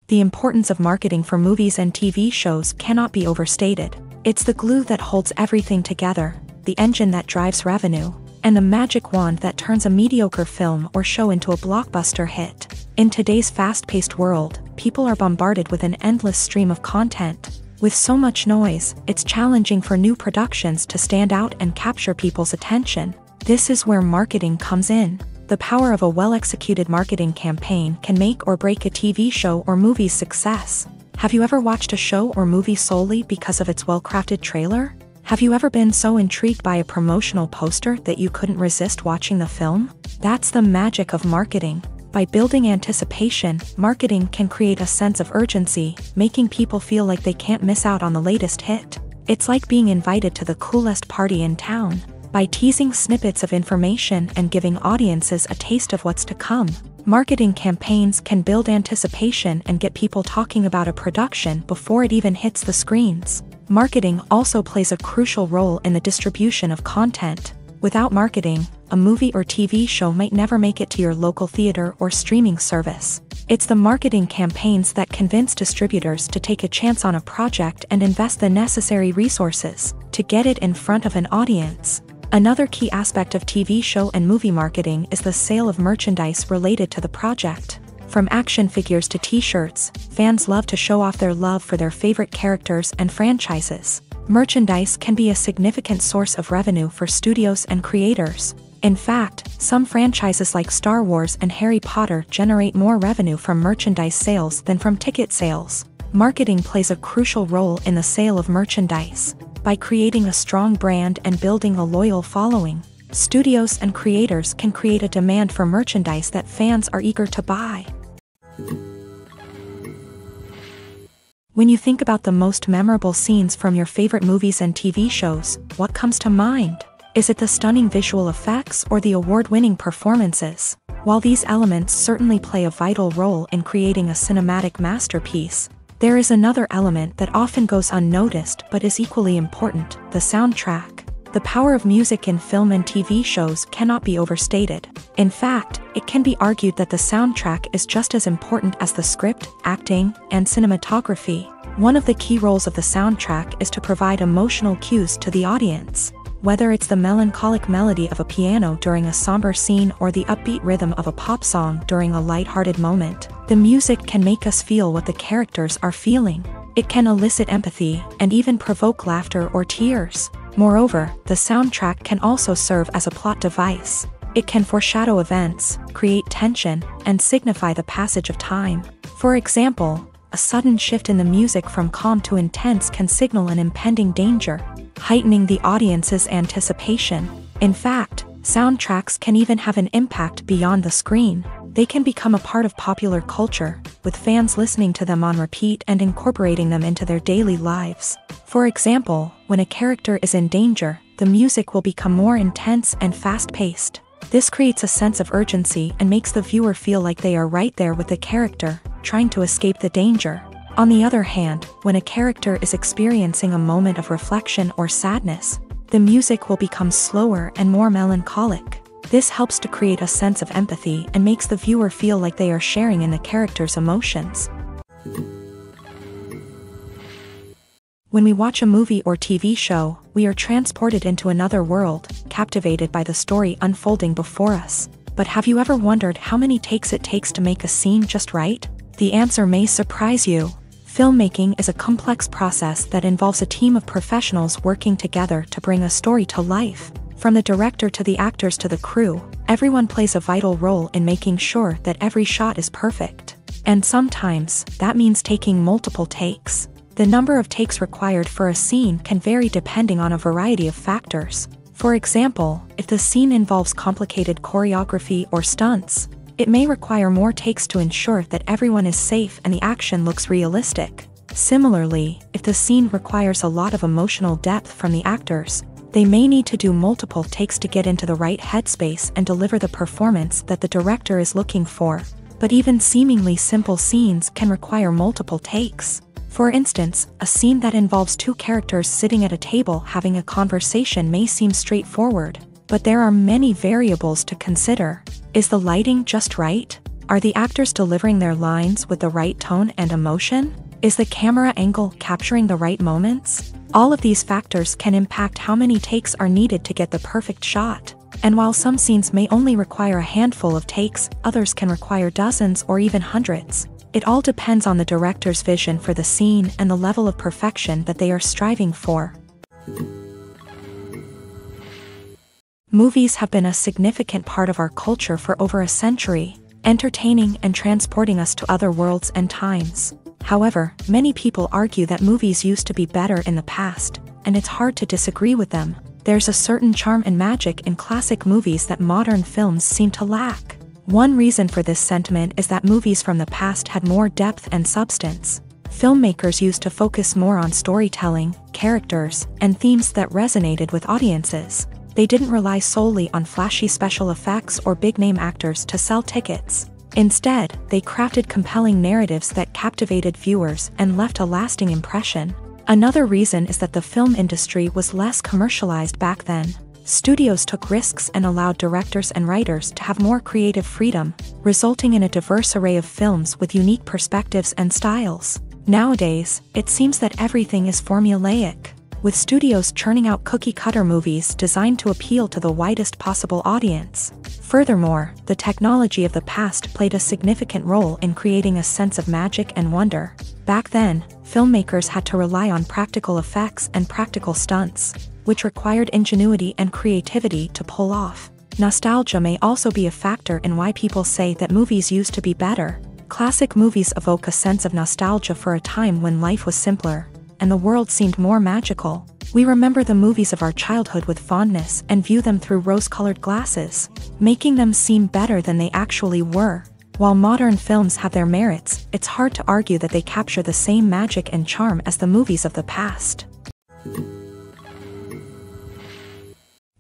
The importance of marketing for movies and TV shows cannot be overstated. It's the glue that holds everything together, the engine that drives revenue, and the magic wand that turns a mediocre film or show into a blockbuster hit. In today's fast-paced world, people are bombarded with an endless stream of content. With so much noise, it's challenging for new productions to stand out and capture people's attention. This is where marketing comes in. The power of a well-executed marketing campaign can make or break a TV show or movie's success. Have you ever watched a show or movie solely because of its well-crafted trailer? Have you ever been so intrigued by a promotional poster that you couldn't resist watching the film? That's the magic of marketing. By building anticipation, marketing can create a sense of urgency, making people feel like they can't miss out on the latest hit. It's like being invited to the coolest party in town. By teasing snippets of information and giving audiences a taste of what's to come, marketing campaigns can build anticipation and get people talking about a production before it even hits the screens. Marketing also plays a crucial role in the distribution of content. Without marketing, a movie or TV show might never make it to your local theater or streaming service. It's the marketing campaigns that convince distributors to take a chance on a project and invest the necessary resources to get it in front of an audience. Another key aspect of TV show and movie marketing is the sale of merchandise related to the project. From action figures to t-shirts, fans love to show off their love for their favorite characters and franchises. Merchandise can be a significant source of revenue for studios and creators. In fact, some franchises like Star Wars and Harry Potter generate more revenue from merchandise sales than from ticket sales. Marketing plays a crucial role in the sale of merchandise. By creating a strong brand and building a loyal following, studios and creators can create a demand for merchandise that fans are eager to buy. When you think about the most memorable scenes from your favorite movies and TV shows, what comes to mind? Is it the stunning visual effects or the award-winning performances? While these elements certainly play a vital role in creating a cinematic masterpiece, there is another element that often goes unnoticed but is equally important: the soundtrack. The power of music in film and TV shows cannot be overstated. In fact, it can be argued that the soundtrack is just as important as the script, acting, and cinematography. One of the key roles of the soundtrack is to provide emotional cues to the audience. Whether it's the melancholic melody of a piano during a somber scene or the upbeat rhythm of a pop song during a lighthearted moment, the music can make us feel what the characters are feeling. It can elicit empathy and even provoke laughter or tears. Moreover, the soundtrack can also serve as a plot device. It can foreshadow events, create tension, and signify the passage of time. For example, a sudden shift in the music from calm to intense can signal an impending danger, heightening the audience's anticipation. In fact, soundtracks can even have an impact beyond the screen. They can become a part of popular culture, with fans listening to them on repeat and incorporating them into their daily lives. For example, when a character is in danger, the music will become more intense and fast-paced. This creates a sense of urgency and makes the viewer feel like they are right there with the character, trying to escape the danger. On the other hand, when a character is experiencing a moment of reflection or sadness, the music will become slower and more melancholic. This helps to create a sense of empathy and makes the viewer feel like they are sharing in the character's emotions. When we watch a movie or TV show, we are transported into another world, captivated by the story unfolding before us. But have you ever wondered how many takes it takes to make a scene just right? The answer may surprise you. Filmmaking is a complex process that involves a team of professionals working together to bring a story to life. From the director to the actors to the crew, everyone plays a vital role in making sure that every shot is perfect. And sometimes, that means taking multiple takes. The number of takes required for a scene can vary depending on a variety of factors. For example, if the scene involves complicated choreography or stunts, it may require more takes to ensure that everyone is safe and the action looks realistic. Similarly, if the scene requires a lot of emotional depth from the actors, they may need to do multiple takes to get into the right headspace and deliver the performance that the director is looking for. But even seemingly simple scenes can require multiple takes. For instance, a scene that involves two characters sitting at a table having a conversation may seem straightforward, but there are many variables to consider. Is the lighting just right? Are the actors delivering their lines with the right tone and emotion? Is the camera angle capturing the right moments? All of these factors can impact how many takes are needed to get the perfect shot. And while some scenes may only require a handful of takes, others can require dozens or even hundreds. It all depends on the director's vision for the scene and the level of perfection that they are striving for. Movies have been a significant part of our culture for over a century, entertaining and transporting us to other worlds and times. However, many people argue that movies used to be better in the past, and it's hard to disagree with them. There's a certain charm and magic in classic movies that modern films seem to lack. One reason for this sentiment is that movies from the past had more depth and substance. Filmmakers used to focus more on storytelling, characters, and themes that resonated with audiences. They didn't rely solely on flashy special effects or big-name actors to sell tickets. Instead, they crafted compelling narratives that captivated viewers and left a lasting impression. Another reason is that the film industry was less commercialized back then. Studios took risks and allowed directors and writers to have more creative freedom, resulting in a diverse array of films with unique perspectives and styles. Nowadays, it seems that everything is formulaic, with studios churning out cookie-cutter movies designed to appeal to the widest possible audience. Furthermore, the technology of the past played a significant role in creating a sense of magic and wonder. Back then, filmmakers had to rely on practical effects and practical stunts, which required ingenuity and creativity to pull off. Nostalgia may also be a factor in why people say that movies used to be better. Classic movies evoke a sense of nostalgia for a time when life was simpler, and the world seemed more magical. We remember the movies of our childhood with fondness and view them through rose-colored glasses, making them seem better than they actually were. While modern films have their merits, it's hard to argue that they capture the same magic and charm as the movies of the past.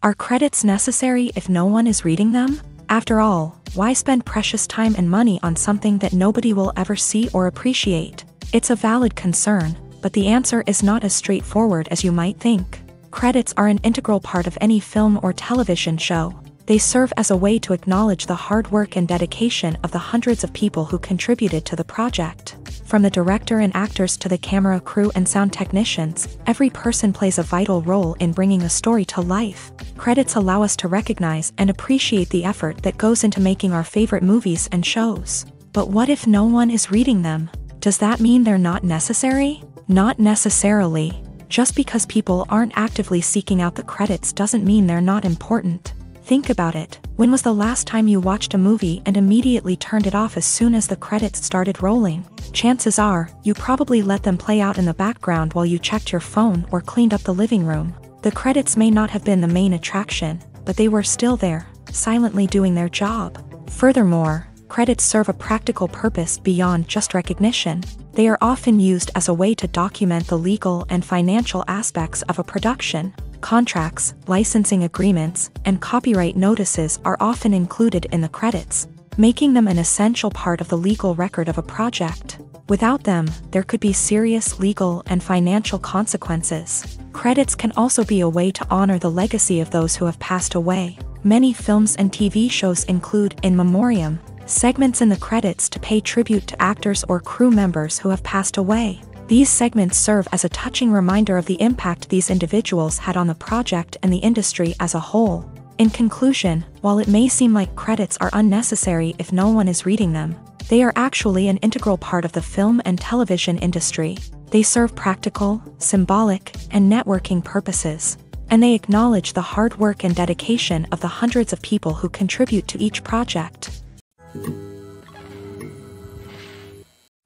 Are credits necessary if no one is reading them? After all, why spend precious time and money on something that nobody will ever see or appreciate? It's a valid concern, but the answer is not as straightforward as you might think. Credits are an integral part of any film or television show. They serve as a way to acknowledge the hard work and dedication of the hundreds of people who contributed to the project. From the director and actors to the camera crew and sound technicians, every person plays a vital role in bringing a story to life. Credits allow us to recognize and appreciate the effort that goes into making our favorite movies and shows. But what if no one is reading them? Does that mean they're not necessary? Not necessarily. Just because people aren't actively seeking out the credits doesn't mean they're not important. Think about it. When was the last time you watched a movie and immediately turned it off as soon as the credits started rolling? Chances are, you probably let them play out in the background while you checked your phone or cleaned up the living room. The credits may not have been the main attraction, but they were still there, silently doing their job. Furthermore, credits serve a practical purpose beyond just recognition. They are often used as a way to document the legal and financial aspects of a production. Contracts, licensing agreements, and copyright notices are often included in the credits, making them an essential part of the legal record of a project. Without them, there could be serious legal and financial consequences. Credits can also be a way to honor the legacy of those who have passed away. Many films and TV shows include in memoriam segments in the credits to pay tribute to actors or crew members who have passed away. These segments serve as a touching reminder of the impact these individuals had on the project and the industry as a whole. In conclusion, while it may seem like credits are unnecessary if no one is reading them, they are actually an integral part of the film and television industry. They serve practical, symbolic, and networking purposes, and they acknowledge the hard work and dedication of the hundreds of people who contribute to each project.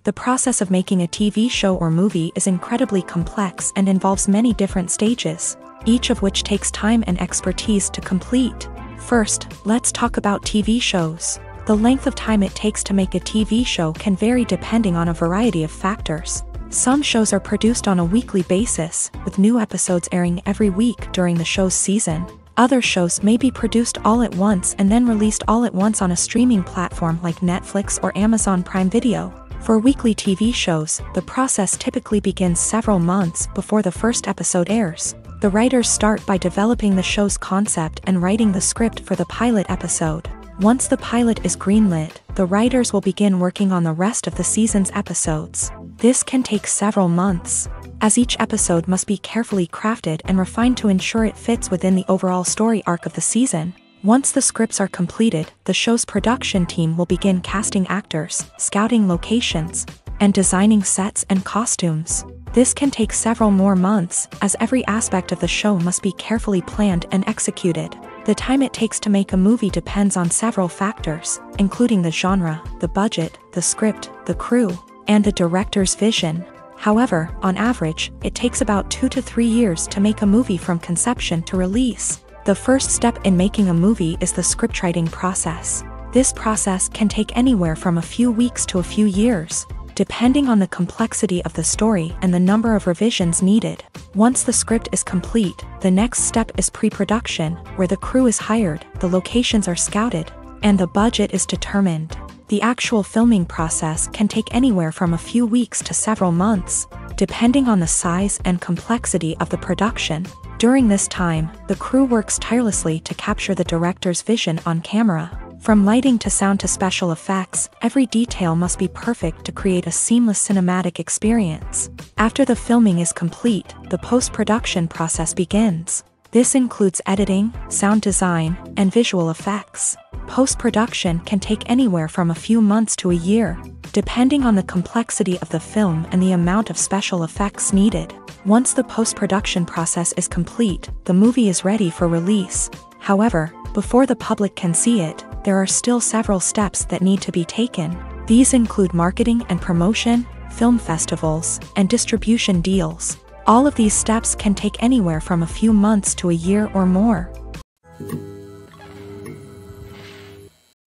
The process of making a TV show or movie is incredibly complex and involves many different stages, each of which takes time and expertise to complete. First, let's talk about TV shows. The length of time it takes to make a TV show can vary depending on a variety of factors. Some shows are produced on a weekly basis, with new episodes airing every week during the show's season. Other shows may be produced all at once and then released all at once on a streaming platform like Netflix or Amazon Prime Video. For weekly TV shows, the process typically begins several months before the first episode airs. The writers start by developing the show's concept and writing the script for the pilot episode. Once the pilot is greenlit, the writers will begin working on the rest of the season's episodes. This can take several months, as each episode must be carefully crafted and refined to ensure it fits within the overall story arc of the season. Once the scripts are completed, the show's production team will begin casting actors, scouting locations, and designing sets and costumes. This can take several more months, as every aspect of the show must be carefully planned and executed. The time it takes to make a movie depends on several factors, including the genre, the budget, the script, the crew, and the director's vision. However, on average, it takes about 2 to 3 years to make a movie from conception to release. The first step in making a movie is the scriptwriting process. This process can take anywhere from a few weeks to a few years, depending on the complexity of the story and the number of revisions needed. Once the script is complete, the next step is pre-production, where the crew is hired, the locations are scouted, and the budget is determined. The actual filming process can take anywhere from a few weeks to several months, depending on the size and complexity of the production. During this time, the crew works tirelessly to capture the director's vision on camera. From lighting to sound to special effects, every detail must be perfect to create a seamless cinematic experience. After the filming is complete, the post-production process begins. This includes editing, sound design, and visual effects. Post-production can take anywhere from a few months to a year, depending on the complexity of the film and the amount of special effects needed. Once the post-production process is complete, the movie is ready for release. However, before the public can see it, there are still several steps that need to be taken. These include marketing and promotion, film festivals, and distribution deals. All of these steps can take anywhere from a few months to a year or more.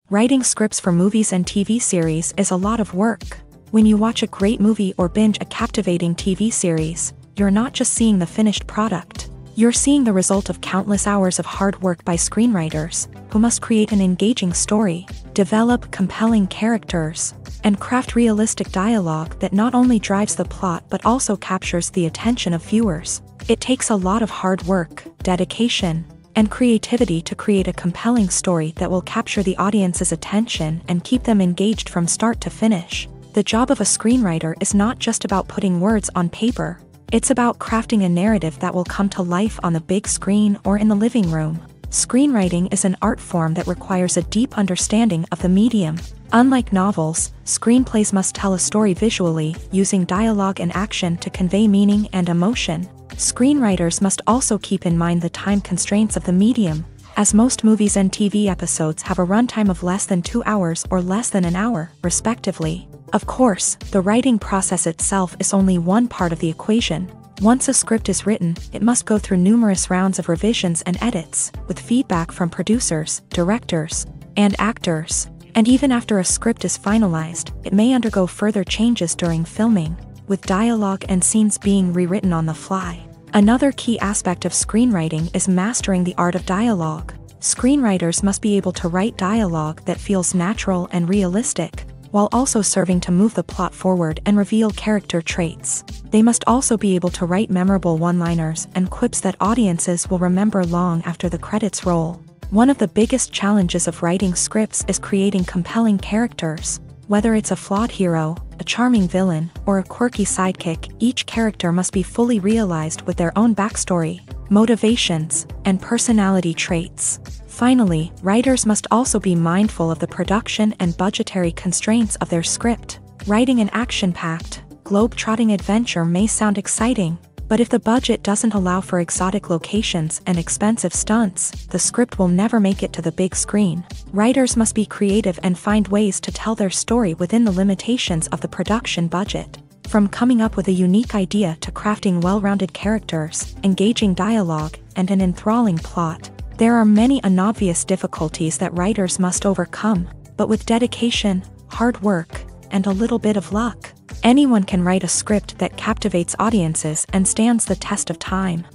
Writing scripts for movies and TV series is a lot of work. When you watch a great movie or binge a captivating TV series, you're not just seeing the finished product. You're seeing the result of countless hours of hard work by screenwriters, who must create an engaging story, develop compelling characters, and craft realistic dialogue that not only drives the plot but also captures the attention of viewers. It takes a lot of hard work, dedication, and creativity to create a compelling story that will capture the audience's attention and keep them engaged from start to finish. The job of a screenwriter is not just about putting words on paper. It's about crafting a narrative that will come to life on the big screen or in the living room. Screenwriting is an art form that requires a deep understanding of the medium. Unlike novels, screenplays must tell a story visually, using dialogue and action to convey meaning and emotion. Screenwriters must also keep in mind the time constraints of the medium, as most movies and TV episodes have a runtime of less than 2 hours or less than an hour, respectively. Of course, the writing process itself is only one part of the equation. Once a script is written, it must go through numerous rounds of revisions and edits, with feedback from producers, directors, and actors. And even after a script is finalized, it may undergo further changes during filming, with dialogue and scenes being rewritten on the fly. Another key aspect of screenwriting is mastering the art of dialogue. Screenwriters must be able to write dialogue that feels natural and realistic, while also serving to move the plot forward and reveal character traits. They must also be able to write memorable one-liners and quips that audiences will remember long after the credits roll. One of the biggest challenges of writing scripts is creating compelling characters. Whether it's a flawed hero, a charming villain, or a quirky sidekick, each character must be fully realized with their own backstory, motivations, and personality traits. Finally, writers must also be mindful of the production and budgetary constraints of their script. Writing an action-packed, globe-trotting adventure may sound exciting, but if the budget doesn't allow for exotic locations and expensive stunts, the script will never make it to the big screen. Writers must be creative and find ways to tell their story within the limitations of the production budget. From coming up with a unique idea to crafting well-rounded characters, engaging dialogue, and an enthralling plot, there are many unobvious difficulties that writers must overcome, but with dedication, hard work, and a little bit of luck, anyone can write a script that captivates audiences and stands the test of time.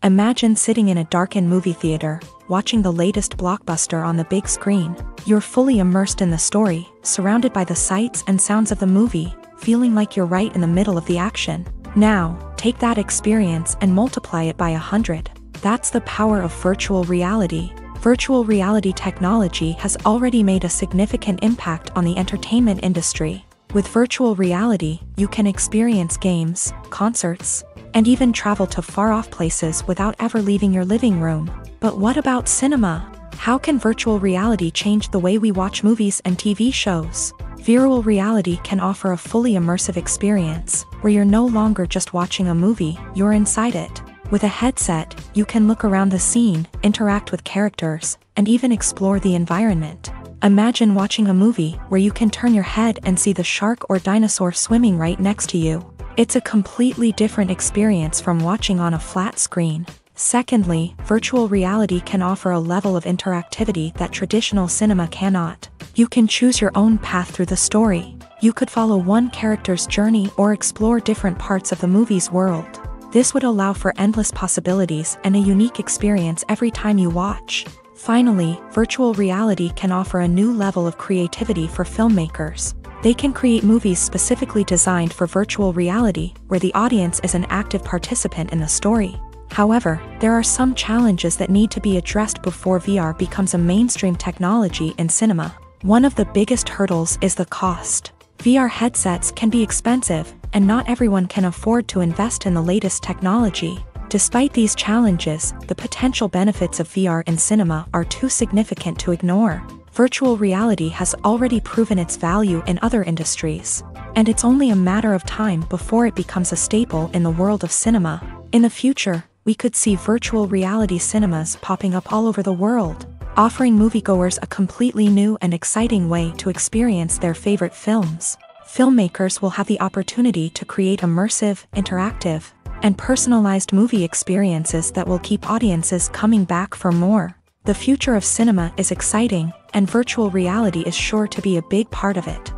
Imagine sitting in a darkened movie theater, watching the latest blockbuster on the big screen. You're fully immersed in the story, surrounded by the sights and sounds of the movie, feeling like you're right in the middle of the action. Now, take that experience and multiply it by 100. That's the power of virtual reality. Virtual reality technology has already made a significant impact on the entertainment industry. With virtual reality, you can experience games, concerts, and even travel to far-off places without ever leaving your living room. But what about cinema? How can virtual reality change the way we watch movies and TV shows? Virtual reality can offer a fully immersive experience, where you're no longer just watching a movie, you're inside it. With a headset, you can look around the scene, interact with characters, and even explore the environment. Imagine watching a movie where you can turn your head and see the shark or dinosaur swimming right next to you. It's a completely different experience from watching on a flat screen. Secondly, virtual reality can offer a level of interactivity that traditional cinema cannot. You can choose your own path through the story. You could follow one character's journey or explore different parts of the movie's world. This would allow for endless possibilities and a unique experience every time you watch. Finally, virtual reality can offer a new level of creativity for filmmakers. They can create movies specifically designed for virtual reality, where the audience is an active participant in the story. However, there are some challenges that need to be addressed before VR becomes a mainstream technology in cinema. One of the biggest hurdles is the cost. VR headsets can be expensive, and not everyone can afford to invest in the latest technology. Despite these challenges, the potential benefits of VR in cinema are too significant to ignore. Virtual reality has already proven its value in other industries, and it's only a matter of time before it becomes a staple in the world of cinema. In the future, we could see virtual reality cinemas popping up all over the world, offering moviegoers a completely new and exciting way to experience their favorite films. Filmmakers will have the opportunity to create immersive, interactive, and personalized movie experiences that will keep audiences coming back for more. The future of cinema is exciting, and virtual reality is sure to be a big part of it.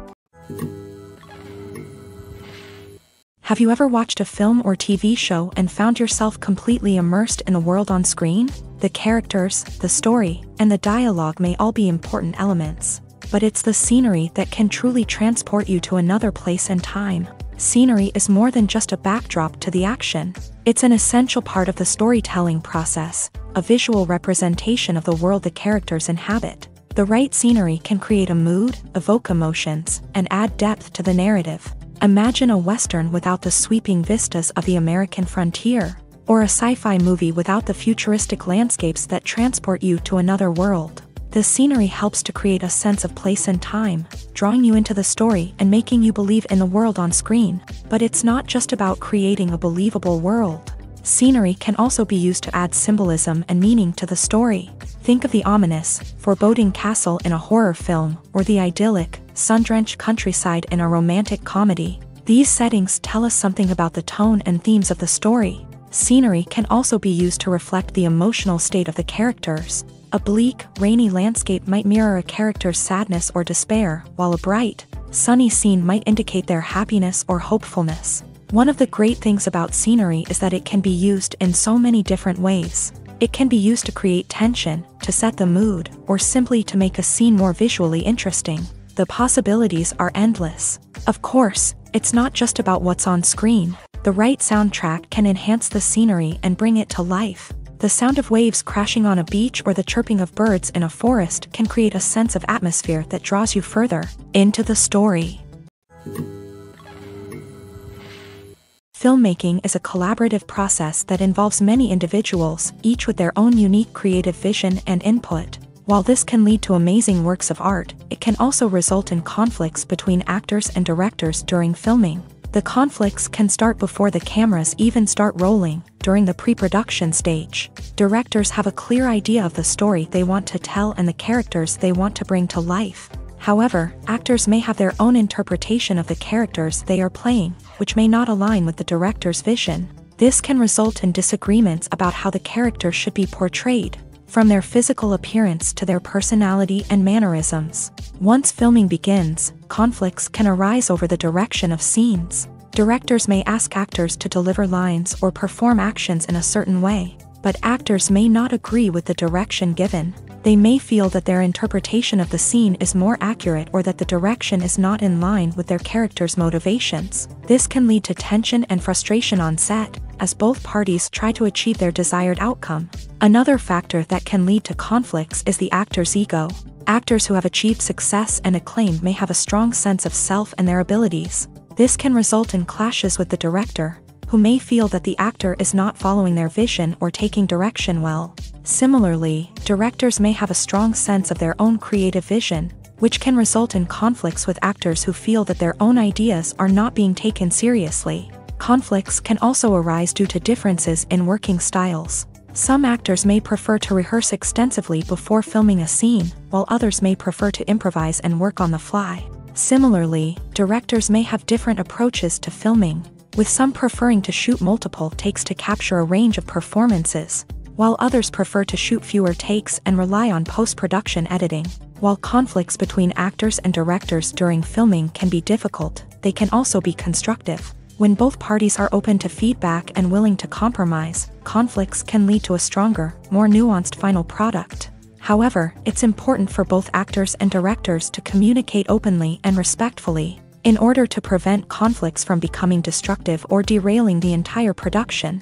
Have you ever watched a film or TV show and found yourself completely immersed in the world on screen? The characters, the story, and the dialogue may all be important elements, but it's the scenery that can truly transport you to another place and time. Scenery is more than just a backdrop to the action. It's an essential part of the storytelling process, a visual representation of the world the characters inhabit. The right scenery can create a mood, evoke emotions, and add depth to the narrative. Imagine a Western without the sweeping vistas of the American frontier, or a sci-fi movie without the futuristic landscapes that transport you to another world. The scenery helps to create a sense of place and time, drawing you into the story and making you believe in the world on screen. But it's not just about creating a believable world. Scenery can also be used to add symbolism and meaning to the story. Think of the ominous, foreboding castle in a horror film, or the idyllic, sun-drenched countryside in a romantic comedy. These settings tell us something about the tone and themes of the story. Scenery can also be used to reflect the emotional state of the characters. A bleak, rainy landscape might mirror a character's sadness or despair, while a bright, sunny scene might indicate their happiness or hopefulness. One of the great things about scenery is that it can be used in so many different ways. It can be used to create tension, to set the mood, or simply to make a scene more visually interesting. The possibilities are endless. Of course, it's not just about what's on screen. The right soundtrack can enhance the scenery and bring it to life. The sound of waves crashing on a beach or the chirping of birds in a forest can create a sense of atmosphere that draws you further into the story. Filmmaking is a collaborative process that involves many individuals, each with their own unique creative vision and input. While this can lead to amazing works of art, it can also result in conflicts between actors and directors during filming. The conflicts can start before the cameras even start rolling, during the pre-production stage. Directors have a clear idea of the story they want to tell and the characters they want to bring to life. However, actors may have their own interpretation of the characters they are playing, which may not align with the director's vision. This can result in disagreements about how the characters should be portrayed, from their physical appearance to their personality and mannerisms. Once filming begins, conflicts can arise over the direction of scenes. Directors may ask actors to deliver lines or perform actions in a certain way, but actors may not agree with the direction given. They may feel that their interpretation of the scene is more accurate or that the direction is not in line with their character's motivations. This can lead to tension and frustration on set, as both parties try to achieve their desired outcome. Another factor that can lead to conflicts is the actor's ego. Actors who have achieved success and acclaim may have a strong sense of self and their abilities. This can result in clashes with the director, who may feel that the actor is not following their vision or taking direction well. Similarly, directors may have a strong sense of their own creative vision, which can result in conflicts with actors who feel that their own ideas are not being taken seriously. Conflicts can also arise due to differences in working styles. Some actors may prefer to rehearse extensively before filming a scene, while others may prefer to improvise and work on the fly. Similarly, directors may have different approaches to filming, with some preferring to shoot multiple takes to capture a range of performances, while others prefer to shoot fewer takes and rely on post-production editing. While conflicts between actors and directors during filming can be difficult, they can also be constructive. When both parties are open to feedback and willing to compromise, conflicts can lead to a stronger, more nuanced final product. However, it's important for both actors and directors to communicate openly and respectfully, in order to prevent conflicts from becoming destructive or derailing the entire production.